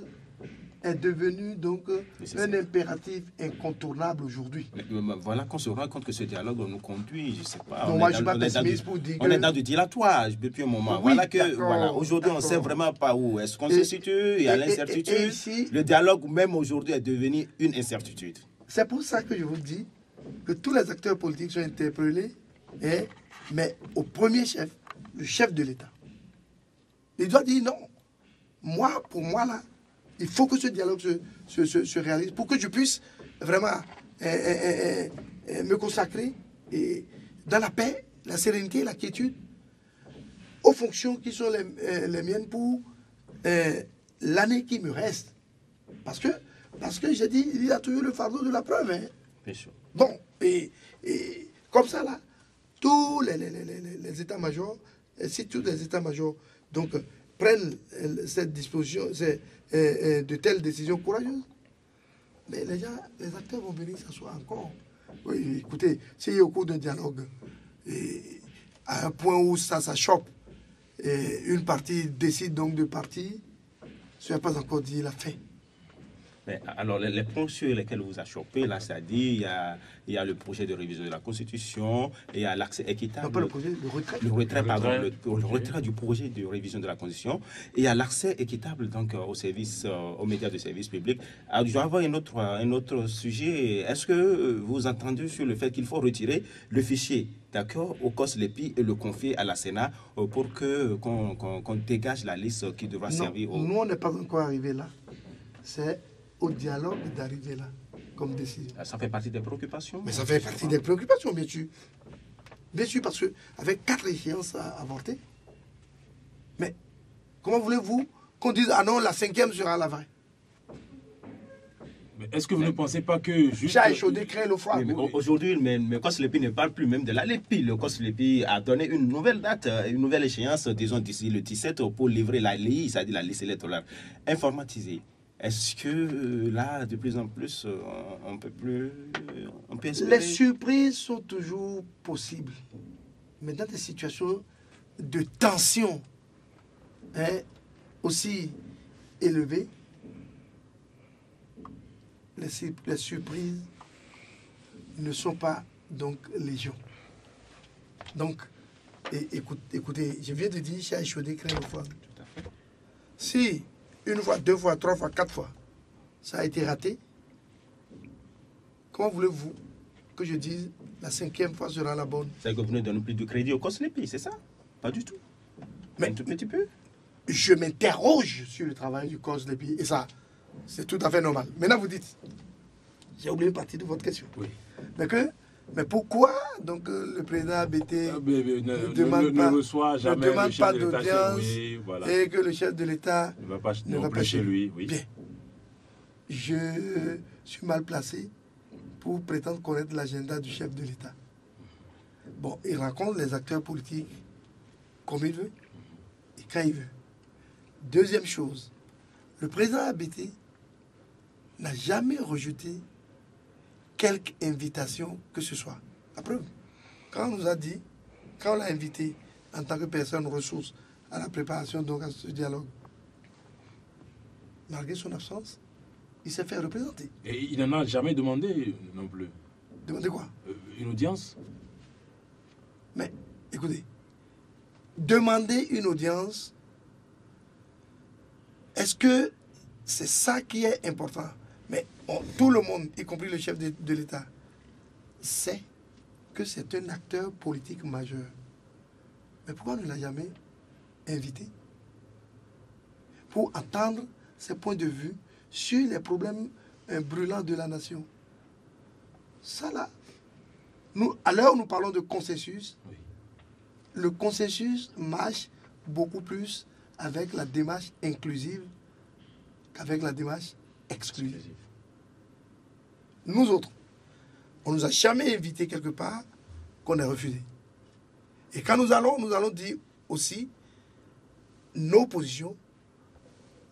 est devenu donc un impératif incontournable aujourd'hui. Voilà qu'on se rend compte que ce dialogue nous conduit, je ne sais pas. Donc moi, je suis pas pessimiste pour dire que... On est dans du dilatoire depuis un moment. Oui, voilà, aujourd'hui, on ne sait vraiment pas où est-ce qu'on se situe, il y a l'incertitude. Ici, le dialogue, même aujourd'hui, est devenu une incertitude. C'est pour ça que je vous dis que tous les acteurs politiques sont interpellés, mais au premier chef, le chef de l'État. Il doit dire non. Pour moi, là, il faut que ce dialogue se réalise pour que je puisse vraiment me consacrer dans la paix, la sérénité, la quiétude aux fonctions qui sont les miennes pour l'année qui me reste. Parce que j'ai dit, il y a toujours le fardeau de la preuve. Bien sûr. Bon, et comme ça, là, tous les états-majors, si tous les états-majors donc prennent cette disposition, de telles décisions courageuses, mais les gens, les acteurs vont venir s'asseoir encore. Oui, écoutez, si au cours d'un dialogue, à un point où ça chope, une partie décide donc de partir, ce n'est pas encore dit la fin. Mais, alors, les points sur lesquels vous achoppez, là, c'est-à-dire, il y a le projet de révision de la Constitution, et il y a l'accès équitable. Non, pas le projet, le retrait. Le retrait, pardon, le Ok. retrait du projet de révision de la Constitution, et il y a l'accès équitable donc, aux médias de service public. Alors, je vais avoir un autre sujet. Est-ce que vous entendez sur le fait qu'il faut retirer le fichier, d'accord, au COSLEPI et le confier à la Sénat pour qu'on dégage la liste qui devra Non, servir au... nous, on n'est pas encore arrivé là. C'est au dialogue d'arriver là, comme décision. Ça fait partie des préoccupations. Mais ça fait partie des préoccupations, bien sûr. Bien sûr, parce qu'avec 4 échéances à avorter, mais comment voulez-vous qu'on dise, ah non, la 5e sera la vraie? Mais est-ce que vous ne pensez pas que juste... Chat échaudé crée le froid. Oui, mais aujourd'hui, mais COSLEPI ne parle plus même de la LEPI. Le COSLEPI a donné une nouvelle date, une nouvelle échéance, disons d'ici le 17, pour livrer la LEI, c'est-à-dire la liste électorale informatisée. Est-ce que là, de plus en plus, on peut espérer... Les surprises sont toujours possibles. Mais dans des situations de tension aussi élevées, les surprises ne sont pas donc légion. Donc, écoutez, je viens de dire, chat échaudé crée le froid. Si une fois, 2 fois, 3 fois, 4 fois, ça a été raté, comment voulez-vous que je dise la 5e fois sera la bonne? C'est que vous ne donnez plus de crédit au COSLEPI, c'est ça? Pas du tout. Mais un tout petit peu. Je m'interroge sur le travail du COSLEPI et ça, c'est tout à fait normal. Maintenant, vous dites, j'ai oublié une partie de votre question. Oui. Mais pourquoi donc le président ABT ne demande reçoit jamais le chef pas de l'État d'audience chez lui, voilà. et que le chef de l'État Ne va pas, ne non va plus pas chez lui, oui. Bien. Je suis mal placé pour prétendre connaître l'agenda du chef de l'État. Bon, il rencontre les acteurs politiques comme il veut et quand il veut. Deuxième chose, le président ABT n'a jamais rejeté quelque invitation que ce soit. La preuve, quand on nous a dit, quand on l'a invité en tant que personne ressource à la préparation donc à ce dialogue, malgré son absence, il s'est fait représenter. Et il n'en a jamais demandé non plus. Demandez quoi? Une audience? Mais écoutez, demander une audience, est-ce que c'est ça qui est important? Mais tout le monde, y compris le chef de l'État, sait que c'est un acteur politique majeur. Mais pourquoi on ne l'a jamais invité? Pour entendre ses points de vue sur les problèmes brûlants de la nation. Ça là, à l'heure où nous parlons de consensus, Oui. le consensus marche beaucoup plus avec la démarche inclusive qu'avec la démarche exclusive. Nous autres, on ne nous a jamais invités quelque part qu'on ait refusé. Et quand nous allons dire aussi nos positions,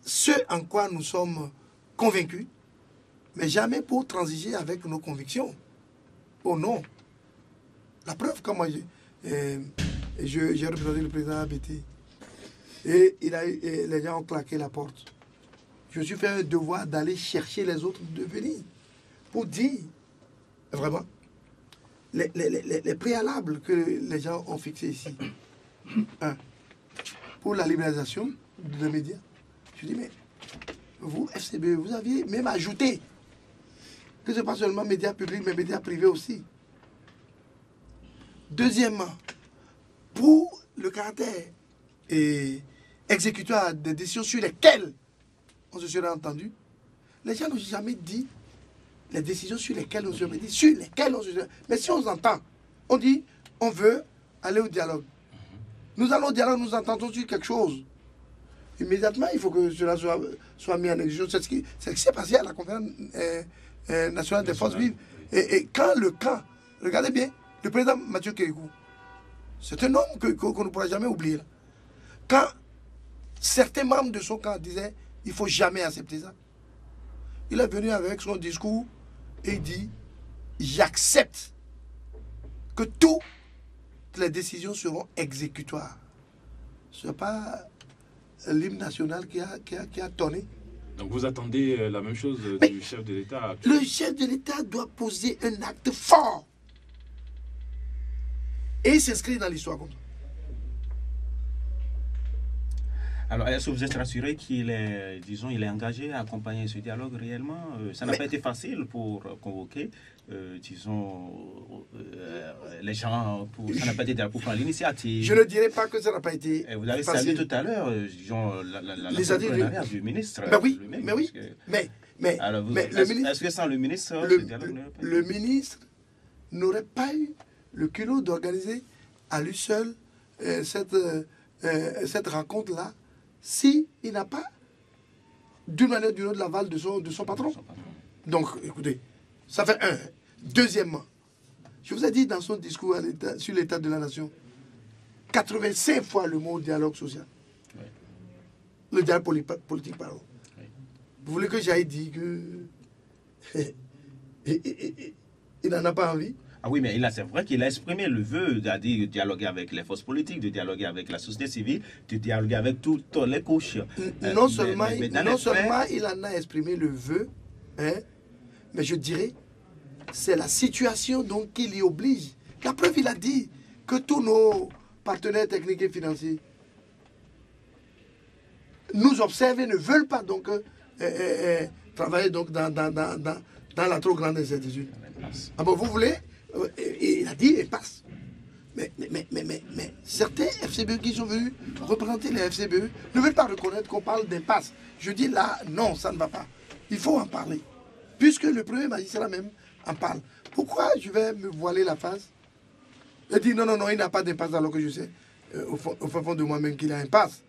ce en quoi nous sommes convaincus, mais jamais pour transiger avec nos convictions. Oh non. La preuve, quand moi j'ai représenté le président ABT et les gens ont claqué la porte. Je me suis fait un devoir d'aller chercher les autres de venir pour dire vraiment les préalables que les gens ont fixés ici. Un, pour la libéralisation des médias. Je dis, mais vous, FCB, vous aviez même ajouté que ce n'est pas seulement médias publics, mais médias privés aussi. Deuxièmement, pour le caractère exécutoire des décisions sur lesquelles on se serait entendu, les gens n'ont jamais dit les décisions sur lesquelles on se serait dit, sur lesquelles on se serait... Mais si on s'entend, on dit, on veut aller au dialogue. Nous allons au dialogue, nous entendons sur quelque chose. Immédiatement, il faut que cela soit mis en exécution. C'est ce qui s'est passé à la conférence nationale des forces vives. Et quand le camp, regardez bien, le président Mathieu Kérékou, c'est un homme qu'on ne pourra jamais oublier. Quand certains membres de son camp disaient il ne faut jamais accepter ça, il est venu avec son discours et il dit j'accepte que toutes les décisions seront exécutoires. Ce n'est pas l'hymne national qui a tonné. Donc vous attendez la même chose du chef de l'État? Le chef de l'État doit poser un acte fort et s'inscrire dans l'histoire comme ça. Alors, est-ce que vous êtes rassuré qu'il est, disons, il est engagé à accompagner ce dialogue réellement? Ça n'a pas été facile pour convoquer, disons, les gens, ça n'a pas été pour prendre l'initiative. Je ne dirais pas que ça n'a pas été Et vous avez facile. salué tout à l'heure, disons, l'entrepreneuriat du ministre. Mais oui, mais est-ce que sans le ministre, ce dialogue n'aurait pas été... Le ministre n'aurait pas eu le culot d'organiser à lui seul cette rencontre-là, s'il n'a pas, d'une manière ou d'une autre, l'aval de son patron. Donc, écoutez, ça fait un. Deuxièmement, je vous ai dit dans son discours sur l'état de la nation, 85 fois le mot dialogue social. Oui. Le dialogue politique, pardon. Oui. Vous voulez que j'aille dire que il n'en a pas envie? Ah oui, mais c'est vrai qu'il a exprimé le vœu de dialoguer avec les forces politiques, de dialoguer avec la société civile, de dialoguer avec toutes les couches. Non seulement il en a exprimé le vœu, hein, mais je dirais, c'est la situation donc qui l'y oblige. La preuve, il a dit que tous nos partenaires techniques et financiers nous observent et ne veulent pas donc travailler donc dans la trop grande incertitude. Ah bon, vous voulez? Et il a dit, et passe. Mais certains FCBE qui sont venus représenter les FCBE ne veulent pas reconnaître qu'on parle d'impasse. Je dis là, non, ça ne va pas. Il faut en parler. Puisque le premier magistrat même en parle. Pourquoi je vais me voiler la face et dire non, il n'a pas d'impasse alors que je sais au fond de moi-même qu'il a un impasse.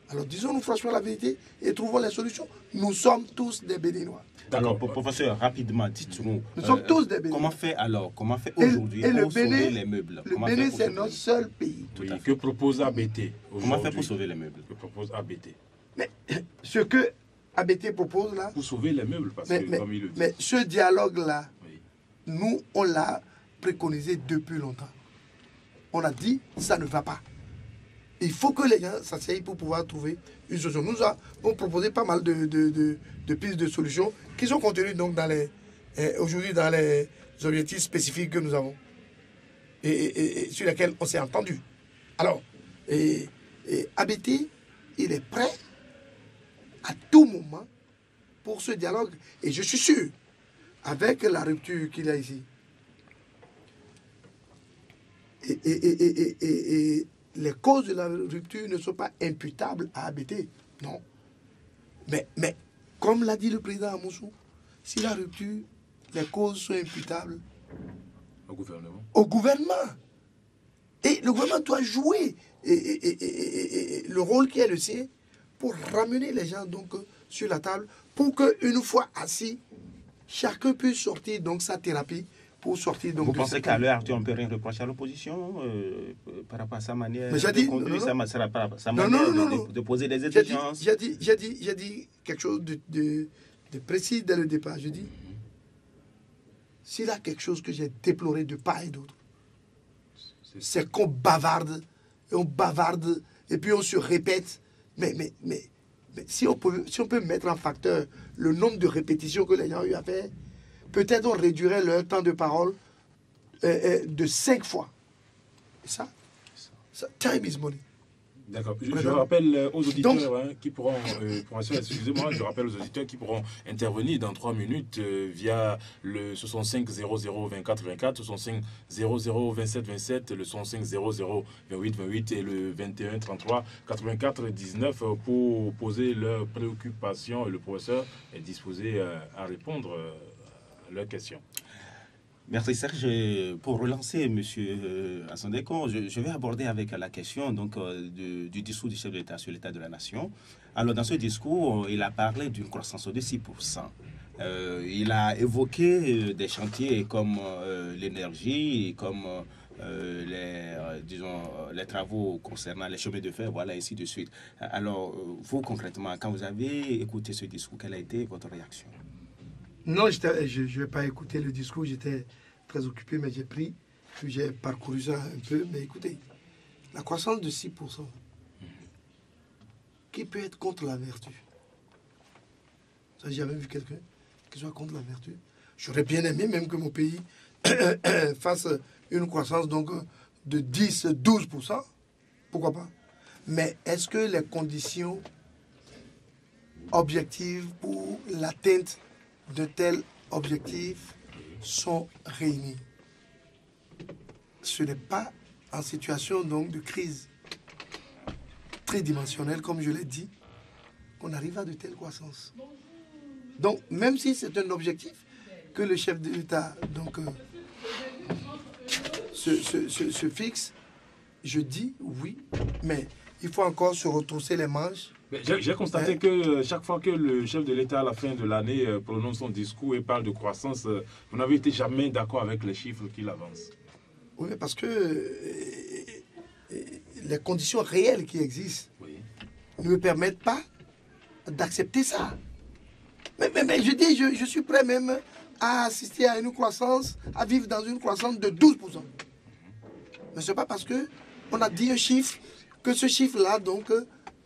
Alors disons-nous franchement la vérité et trouvons les solutions. Nous sommes tous des Béninois. Alors, professeur, rapidement, dites-nous. Nous sommes tous des Béninois. Comment fait aujourd'hui pour sauver les meubles? Le Bénin, c'est notre seul pays. Oui, que propose ABT? Comment faire pour sauver les meubles? Que propose ABT? Mais ce que ABT propose là... Pour sauver les meubles, parce que comme il le dit. Mais ce dialogue-là, oui, nous, on l'a préconisé depuis longtemps. On a dit, ça ne va pas. Il faut que les gens s'asseyent pour pouvoir trouver une solution. Nous avons proposé pas mal de pistes de solutions qui sont contenues donc aujourd'hui dans les objectifs spécifiques que nous avons et sur lesquels on s'est entendu. Alors, ABT, il est prêt à tout moment pour ce dialogue. Et je suis sûr, avec la rupture qu'il y a ici, et les causes de la rupture ne sont pas imputables à ABT. Non. Mais comme l'a dit le président Amoussou, si la rupture, les causes sont imputables au gouvernement. Et le gouvernement doit jouer le rôle qui est le sien pour ramener les gens donc sur la table pour qu'une fois assis, chacun puisse sortir donc sa thérapie. Vous pensez qu'à l'heure actuelle, on ne peut rien reprocher à l'opposition par rapport à sa manière de conduire, sa manière de poser des exigences? J'ai dit quelque chose de précis dès le départ. Je dis, s'il y a quelque chose que j'ai déploré de part et d'autre, c'est qu'on bavarde, et puis on se répète. Mais si on peut mettre en facteur le nombre de répétitions que les gens ont eu à faire, peut-être on réduirait leur temps de parole de 5 fois. Et ça, time is money. D'accord. Je rappelle aux auditeurs qui pourront, excusez-moi, je rappelle aux auditeurs qui pourront intervenir dans 3 minutes via le 65 00 24 24, 65 00 27 27, le 65 00 28 28 et le 21 33 84 19 pour poser leurs préoccupations. Le professeur est disposé à répondre à leurs questions. Merci Serge. Pour relancer M. Assandeko, je vais aborder avec la question donc, du discours du chef de l'État sur l'état de la nation. Alors dans ce discours, il a parlé d'une croissance de 6%. Il a évoqué des chantiers comme l'énergie, comme les travaux concernant les chemins de fer, voilà, ainsi de suite. Alors vous concrètement, quand vous avez écouté ce discours, quelle a été votre réaction? Non, je ne vais pas écouter le discours, j'étais très occupé, mais j'ai parcouru ça un peu. Mais écoutez, la croissance de 6%, qui peut être contre la vertu? Ça, j'ai jamais vu quelqu'un qui soit contre la vertu. J'aurais bien aimé même que mon pays fasse une croissance donc, de 10-12%. Pourquoi pas? Mais est-ce que les conditions objectives pour l'atteinte de tels objectifs sont réunies? Ce n'est pas en situation donc, de crise tridimensionnelle, comme je l'ai dit, qu'on arrive à de telles croissances. Donc, même si c'est un objectif que le chef de l'État donc, se fixe, je dis oui, mais il faut encore se retrousser les manches. J'ai constaté que chaque fois que le chef de l'État, à la fin de l'année, prononce son discours et parle de croissance, vous n'avez été jamais d'accord avec les chiffres qu'il avance. Oui, parce que les conditions réelles qui existent ne me permettent pas d'accepter ça. Mais je dis, je suis prêt même à assister à une croissance, à vivre dans une croissance de 12%. Mais ce n'est pas parce qu'on a dit un chiffre que ce chiffre-là donc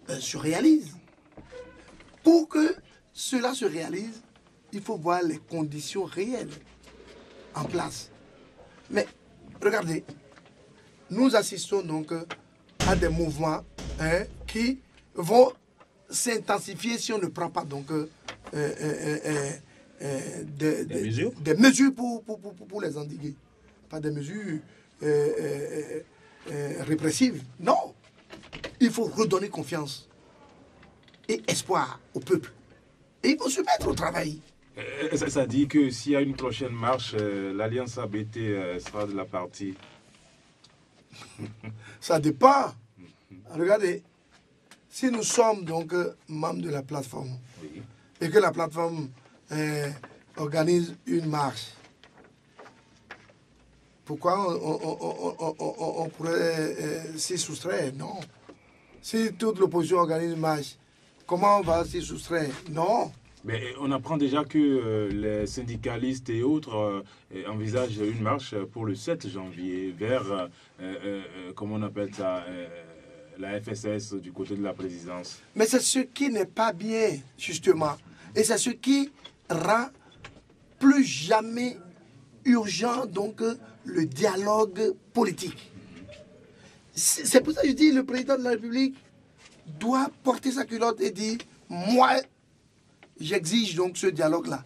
se réalise. Pour que cela se réalise, il faut voir les conditions réelles en place. Mais regardez, nous assistons donc à des mouvements qui vont s'intensifier si on ne prend pas donc des mesures pour les endiguer. Pas des mesures répressives. Non. Il faut redonner confiance et espoir au peuple. Et il faut se mettre au travail. Ça dit que s'il y a une prochaine marche, l'Alliance ABT sera de la partie. Ça dépend. Regardez, si nous sommes donc membres de la plateforme et que la plateforme organise une marche, pourquoi on pourrait s'y soustraire? Non. Si toute l'opposition organise une marche, comment on va s'y soustraire? Non. Mais on apprend déjà que les syndicalistes et autres envisagent une marche pour le 7 janvier vers, comment on appelle ça, la FSS du côté de la présidence. Mais c'est ce qui n'est pas bien, justement. Et c'est ce qui rend plus jamais urgent donc le dialogue politique. C'est pour ça que je dis le président de la République doit porter sa culotte et dire moi j'exige donc ce dialogue-là.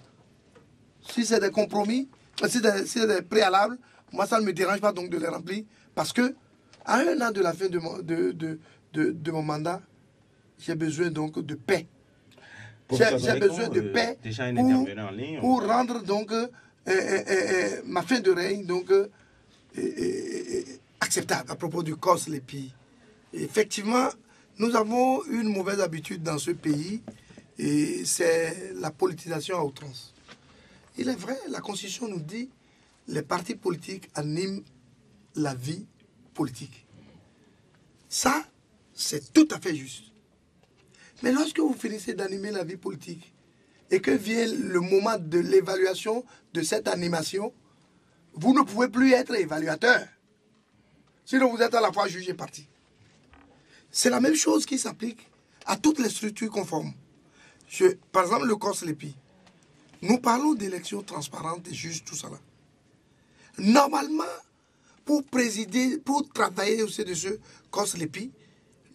Si c'est des compromis, si c'est des préalables, moi ça ne me dérange pas donc de les remplir parce que à un an de la fin de mon mandat, j'ai besoin donc de paix. J'ai besoin de paix pour rendre donc ma fin de règne donc acceptable à propos du COS-LEPI. Effectivement, nous avons une mauvaise habitude dans ce pays et c'est la politisation à outrance. Il est vrai, la Constitution nous dit les partis politiques animent la vie politique. Ça, c'est tout à fait juste. Mais lorsque vous finissez d'animer la vie politique et que vient le moment de l'évaluation de cette animation, vous ne pouvez plus être évaluateur. Sinon, vous êtes à la fois juge et parti. C'est la même chose qui s'applique à toutes les structures conformes. Par exemple, le COS-LEPI. Nous parlons d'élections transparentes, des juges, tout ça là. Normalement, pour présider, pour travailler au sein de ce COS-LEPI,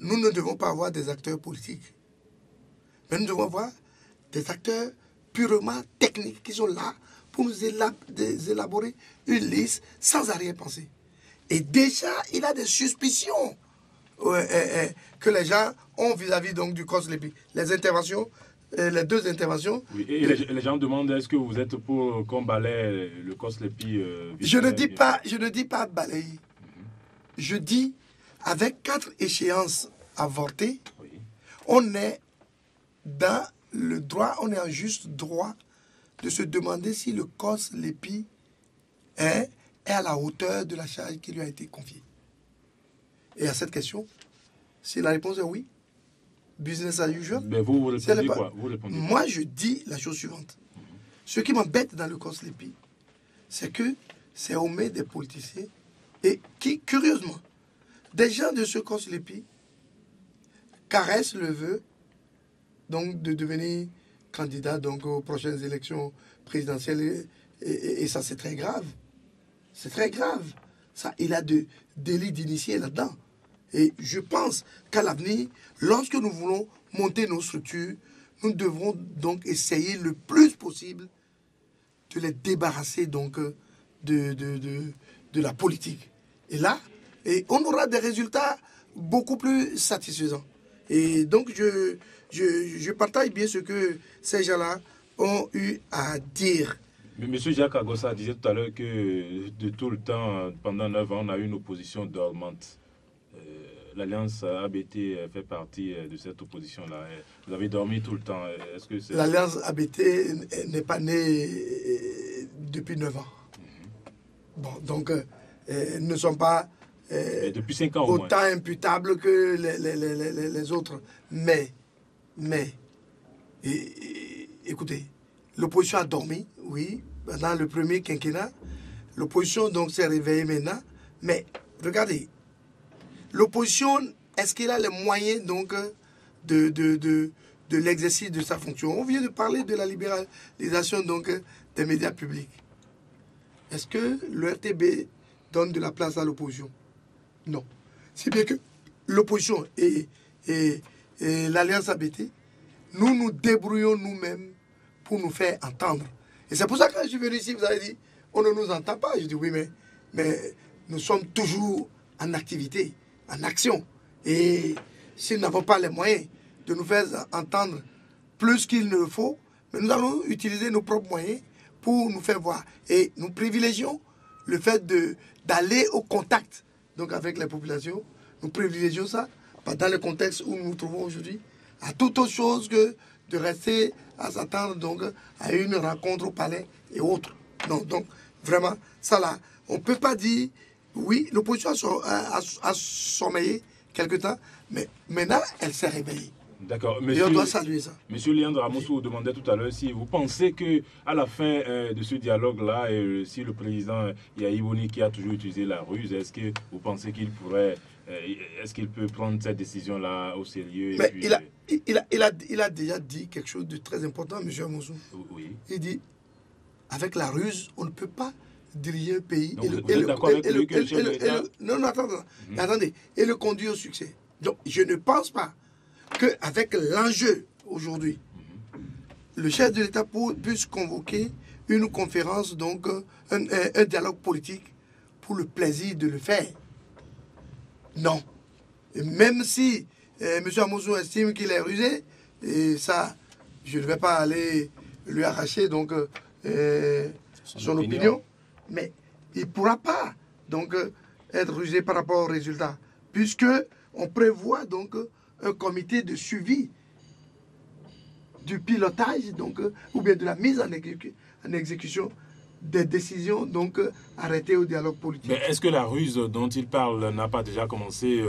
nous ne devons pas avoir des acteurs politiques. Mais nous devons avoir des acteurs purement techniques qui sont là pour nous élaborer une liste sans arrière-pensée. Et déjà, il y a des suspicions que les gens ont vis-à-vis donc du COS-LEPI. Les interventions, les deux interventions. Oui, et les gens demandent est-ce que vous êtes pour qu'on balaye le COS-LEPI je ne dis pas balayer. Je dis, avec 4 échéances avortées, on est dans le droit, on est en juste droit de se demander si le COS-LEPI est à la hauteur de la charge qui lui a été confiée. Et à cette question, si la réponse est oui, business as usual. Mais vous répondez quoi? Moi, je dis la chose suivante. Ce qui m'embête dans le COS-LEPI, c'est que c'est aux mains des politiciens et qui, curieusement, des gens de ce COS-LEPI caressent le vœu donc de devenir candidat donc, aux prochaines élections présidentielles. Et ça, c'est très grave. C'est très grave. Ça, il a de délits d'initié là-dedans. Et je pense qu'à l'avenir, lorsque nous voulons monter nos structures, nous devrons donc essayer le plus possible de les débarrasser donc, de la politique. Et là, on aura des résultats beaucoup plus satisfaisants. Et donc, je partage bien ce que ces gens-là ont eu à dire. Mais M. Jacques Agossa disait tout à l'heure que de tout le temps, pendant 9 ans, on a eu une opposition dormante. L'Alliance ABT fait partie de cette opposition-là. Vous avez dormi tout le temps. L'Alliance ABT n'est pas née depuis 9 ans. Bon, donc, ne sont pas depuis 5 ans, autant imputables que les autres. Mais écoutez, l'opposition a dormi, oui, dans le premier quinquennat. L'opposition donc s'est réveillée maintenant. Mais regardez, l'opposition, est-ce qu'il a les moyens donc de l'exercice de sa fonction? On vient de parler de la libéralisation donc des médias publics. Est-ce que le RTB donne de la place à l'opposition? Non. Si bien que l'opposition et l'Alliance ABT, nous nous débrouillons nous-mêmes pour nous faire entendre. Et c'est pour ça que quand je suis venu ici, vous avez dit, on ne nous entend pas. Je dis oui, mais nous sommes toujours en activité, en action. Et si nous n'avons pas les moyens de nous faire entendre plus qu'il ne le faut, mais nous allons utiliser nos propres moyens pour nous faire voir. Et nous privilégions le fait d'aller au contact donc avec les populations. Nous privilégions ça dans le contexte où nous nous trouvons aujourd'hui, à toute autre chose que de rester à s'attendre donc à une rencontre au palais et autres. Non, donc vraiment, ça là, on ne peut pas dire, oui, l'opposition a sommeillé quelque temps, mais maintenant, elle s'est réveillée. D'accord. Et on doit saluer ça. Monsieur Léandre Amoussou vous demandait tout à l'heure si vous pensez qu'à la fin de ce dialogue-là, si le président Yahya Boni qui a toujours utilisé la ruse, est-ce que vous pensez qu'il pourrait, est-ce qu'il peut prendre cette décision-là au sérieux? Mais il a déjà dit quelque chose de très important, monsieur Amoussou. Oui. Il dit, avec la ruse, on ne peut pas diriger un pays. Donc vous êtes d'accord avec lui que le chef de l'État... Non, attendez. Et le conduire au succès. Donc, je ne pense pas qu'avec l'enjeu aujourd'hui, le chef de l'État puisse convoquer une conférence, donc un dialogue politique pour le plaisir de le faire. Non. Et même si M. Amoussou estime qu'il est rusé, et ça, je ne vais pas aller lui arracher donc, son opinion, mais il ne pourra pas donc, être rusé par rapport au résultat, puisque on prévoit donc un comité de suivi du pilotage, donc, ou bien de la mise en exécution des décisions donc, arrêtées au dialogue politique. Mais est-ce que la ruse dont il parle n'a pas déjà commencé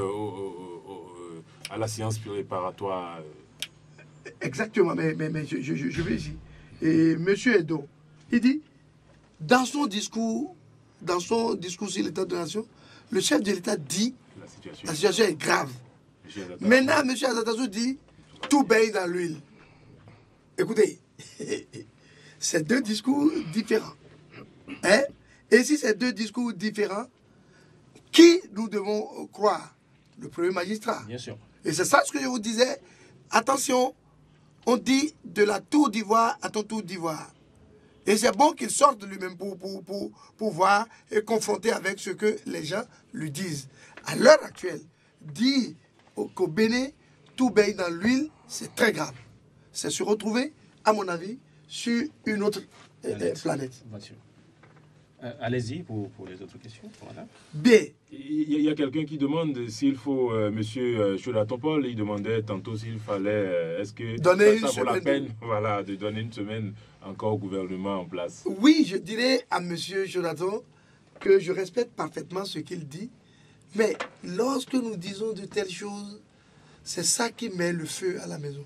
à la séance préparatoire? Exactement, mais je vais ici. Et M. Edo, il dit, dans son discours sur l'état de la nation, le chef de l'État dit la situation est grave. Maintenant, M. Azatassou dit tout baigne dans l'huile. Écoutez, c'est deux discours différents. Hein? Et si c'est deux discours différents, qui nous devons croire? Le premier magistrat. Bien sûr. Et c'est ça ce que je vous disais. Attention, on dit de la tour d'ivoire à ton tour d'ivoire. Et c'est bon qu'il sorte lui-même pour voir et confronter avec ce que les gens lui disent. À l'heure actuelle, dire qu'au Bénin, tout baigne dans l'huile, c'est très grave. C'est se retrouver, à mon avis, sur une autre planète. Allez-y pour les autres questions. Voilà. Bien. Il y a quelqu'un qui demande s'il faut, monsieur Chola-Topol, il demandait tantôt s'il fallait, est-ce que ça vaut la peine de donner une semaine encore au gouvernement en place? Oui, je dirais à monsieur Jonathan que je respecte parfaitement ce qu'il dit, mais lorsque nous disons de telles choses, c'est ça qui met le feu à la maison.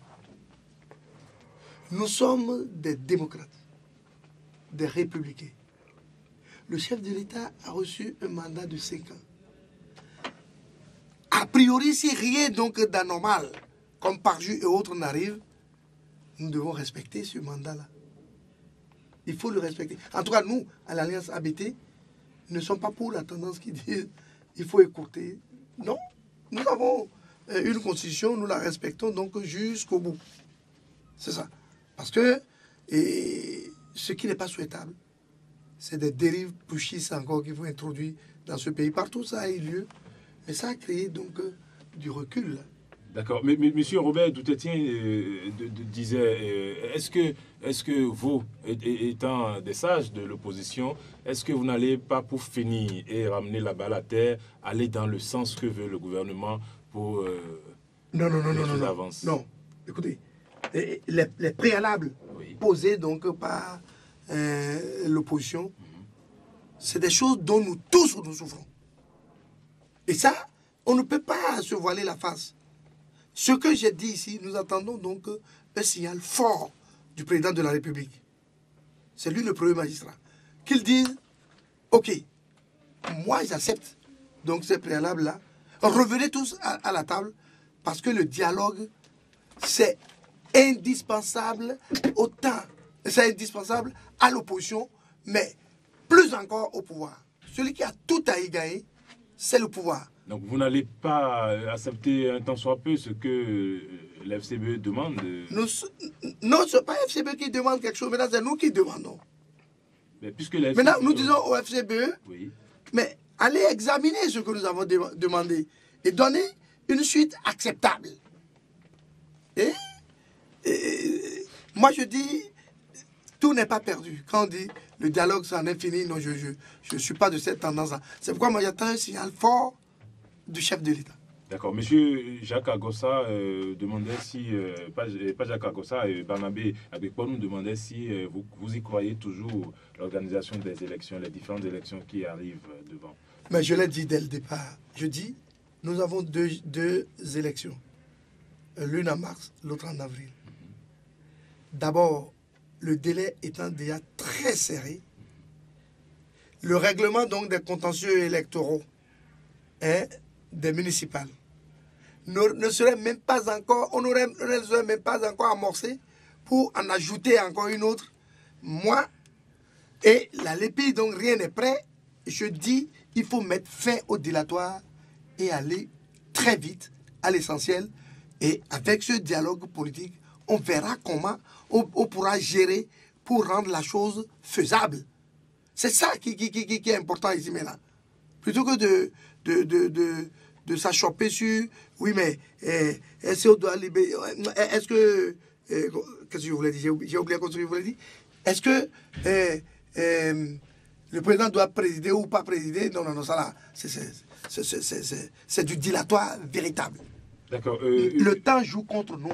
Nous sommes des démocrates, des républicains. Le chef de l'État a reçu un mandat de 5 ans. A priori, si rien donc d'anormal, comme Parjou et autres n'arrive, nous devons respecter ce mandat-là. Il faut le respecter. En tout cas, nous, à l'Alliance ABT, ne sommes pas pour la tendance qui dit il faut écourter. Non, nous avons une constitution, nous la respectons donc jusqu'au bout. C'est ça. Parce que ce qui n'est pas souhaitable, c'est des dérives pushistes encore qu'il faut introduire dans ce pays. Partout, ça a eu lieu. Mais ça a créé donc du recul. D'accord. Mais M. Robert Doutetien disait, est-ce que vous, étant des sages de l'opposition, est-ce que vous n'allez pas, pour finir et ramener la balle à terre, aller dans le sens que veut le gouvernement pour non. Écoutez, les préalables posés donc par l'opposition, c'est des choses dont nous tous nous souffrons. Et ça, on ne peut pas se voiler la face. Ce que j'ai dit ici, nous attendons donc un signal fort du président de la République. C'est lui le premier magistrat. Qu'il dise, ok, moi j'accepte donc ces préalables-là. Revenez tous à la table parce que le dialogue, c'est indispensable autant, c'est indispensable à l'opposition, mais plus encore au pouvoir. Celui qui a tout à y gagner, c'est le pouvoir. Donc vous n'allez pas accepter un tant soit peu ce que l'FCBE demande? Non, ce n'est pas l'FCBE qui demande quelque chose, maintenant c'est nous qui demandons. Mais puisque la FCBE... Maintenant nous disons au FCBE, oui, mais allez examiner ce que nous avons demandé et donner une suite acceptable. Et moi je dis, tout n'est pas perdu. Quand on dit le dialogue c'est en infini, non, je ne suis pas de cette tendance-là. C'est pourquoi moi j'attends un signal fort du chef de l'État. D'accord. Monsieur Jacques Agossa demandait si, pas Jacques Agossa, Barnabé Agbekpo nous demandait si vous y croyez toujours l'organisation des élections, les différentes élections qui arrivent devant. Mais je l'ai dit dès le départ. Je dis, nous avons deux élections. L'une en mars, l'autre en avril. D'abord, le délai étant déjà très serré, le règlement donc des contentieux électoraux des municipales ne serait même pas encore, on ne serait même pas encore amorcé pour en ajouter encore une autre. Moi et la LEPI, donc rien n'est prêt. Je dis, il faut mettre fin au dilatoire et aller très vite à l'essentiel. Et avec ce dialogue politique, on verra comment on pourra gérer pour rendre la chose faisable. C'est ça qui est important ici maintenant. Plutôt que de s'achoper sur, oui, mais est-ce qu'on doit libérer, est-ce que, qu'est-ce que je voulais dire, j'ai oublié ce que je voulais dire, est-ce que le président doit présider ou pas présider? Non, ça là, c'est du dilatoire véritable. D'accord. Le temps joue contre nous.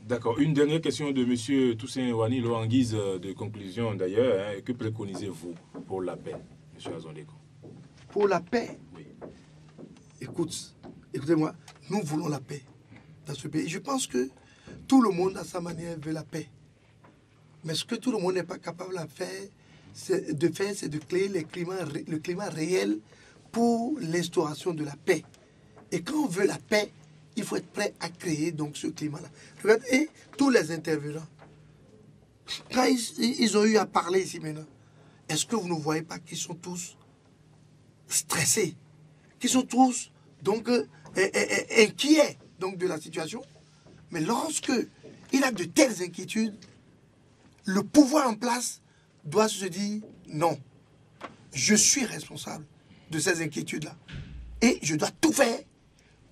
D'accord. Une dernière question de M. Toussaint Ouanilo en guise de conclusion d'ailleurs. Que préconisez-vous pour la paix, M. Azondeko? Pour la paix? Oui. Écoutez-moi, nous voulons la paix dans ce pays. Je pense que tout le monde, à sa manière, veut la paix. Mais ce que tout le monde n'est pas capable de faire, c'est de créer le climat réel pour l'instauration de la paix. Et quand on veut la paix, il faut être prêt à créer donc ce climat-là. Regardez, tous les intervenants, quand ils ont eu à parler ici maintenant, est-ce que vous ne voyez pas qu'ils sont tous stressés, qu'ils sont tous donc inquiets donc, de la situation? Mais lorsque il a de telles inquiétudes, le pouvoir en place doit se dire non, je suis responsable de ces inquiétudes-là et je dois tout faire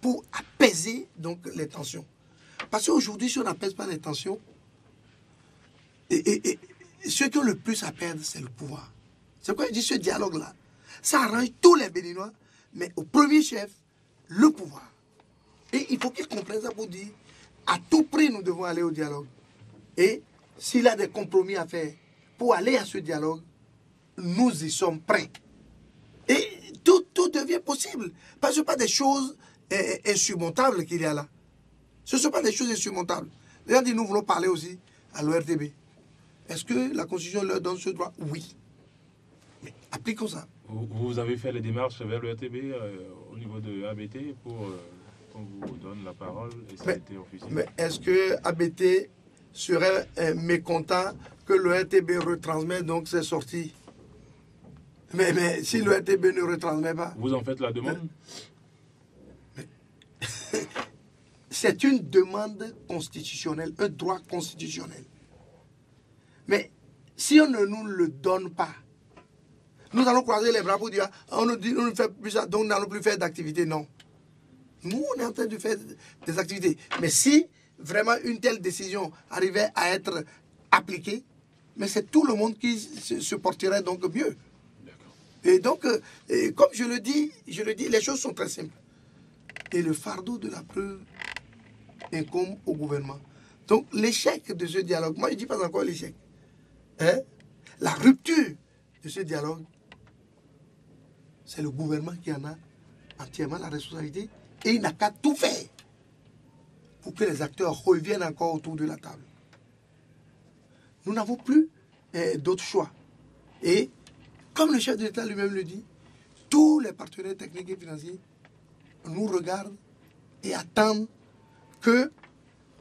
pour apaiser donc les tensions. Parce qu'aujourd'hui, si on n'apaise pas les tensions, ceux qui ont le plus à perdre, c'est le pouvoir. C'est pourquoi je dis ce dialogue-là, ça arrange tous les Béninois, mais au premier chef, le pouvoir. Et il faut qu'ils comprennent ça pour dire, à tout prix, nous devons aller au dialogue. Et s'il y a des compromis à faire pour aller à ce dialogue, nous y sommes prêts. Et tout devient possible. Parce que ce ne sont pas des choses insurmontables qu'il y a là. Ce ne sont pas des choses insurmontables. Regardez, nous voulons parler aussi à l'ORTB. Est-ce que la Constitution leur donne ce droit? Oui. Mais appliquons ça. Vous avez fait les démarches vers l'ORTB au niveau de ABT pour qu'on vous donne la parole et ça a été officiel. Mais est-ce que ABT serait mécontent que le RTB retransmet donc ses sorties. Mais si le RTB ne retransmet pas... Vous en faites la demande? C'est une demande constitutionnelle, un droit constitutionnel. Mais si on ne nous le donne pas, nous allons croiser les bras pour dire on nous dit on ne fait plus ça, donc nous n'allons plus faire d'activité. Non. Nous, on est en train de faire des activités. Mais si vraiment une telle décision arrivait à être appliquée, mais c'est tout le monde qui se porterait donc mieux. Et donc, comme je le dis, les choses sont très simples. Et le fardeau de la preuve incombe au gouvernement. Donc, l'échec de ce dialogue, moi je ne dis pas encore l'échec, hein? La rupture de ce dialogue, c'est le gouvernement qui en a entièrement la responsabilité et il n'a qu'à tout faire pour que les acteurs reviennent encore autour de la table. Nous n'avons plus d'autre choix. Et comme le chef de l'État lui-même le dit, tous les partenaires techniques et financiers nous regardent et attendent que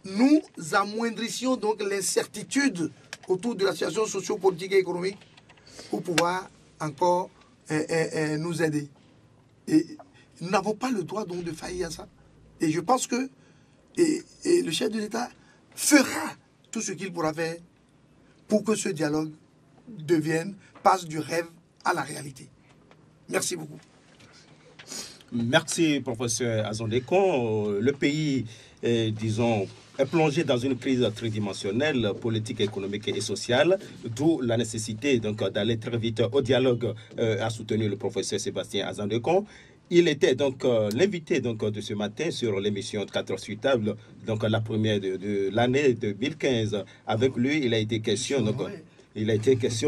nous amoindrissions donc l'incertitude autour de la situation socio-politique et économique pour pouvoir encore nous aider. Et nous n'avons pas le droit donc de faillir à ça. Et je pense que le chef de l'État fera tout ce qu'il pourra faire pour que ce dialogue passe du rêve à la réalité. Merci beaucoup. Merci, professeur Azondekon. Le pays, disons, est plongé dans une crise tridimensionnelle, politique, économique et sociale, d'où la nécessité d'aller très vite au dialogue, a soutenu le professeur Sébastien Azondekon. Il était donc l'invité de ce matin sur l'émission 4 heures sur table, donc la première de l'année 2015. Avec lui, il a été question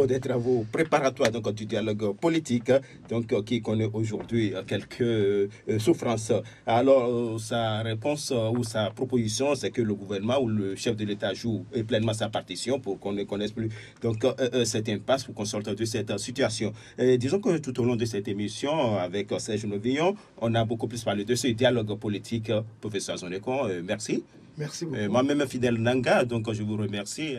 des travaux préparatoires du dialogue politique, qui connaît aujourd'hui quelques souffrances. Alors, sa réponse ou sa proposition, c'est que le gouvernement ou le chef de l'État joue pleinement sa partition pour qu'on ne connaisse plus cette impasse pour qu'on sorte de cette situation. Disons que tout au long de cette émission, avec Serge Novillon, on a beaucoup plus parlé de ce dialogue politique. Professeur Azondekon, merci. Merci beaucoup. Moi-même, Fidèle Nanga, donc je vous remercie.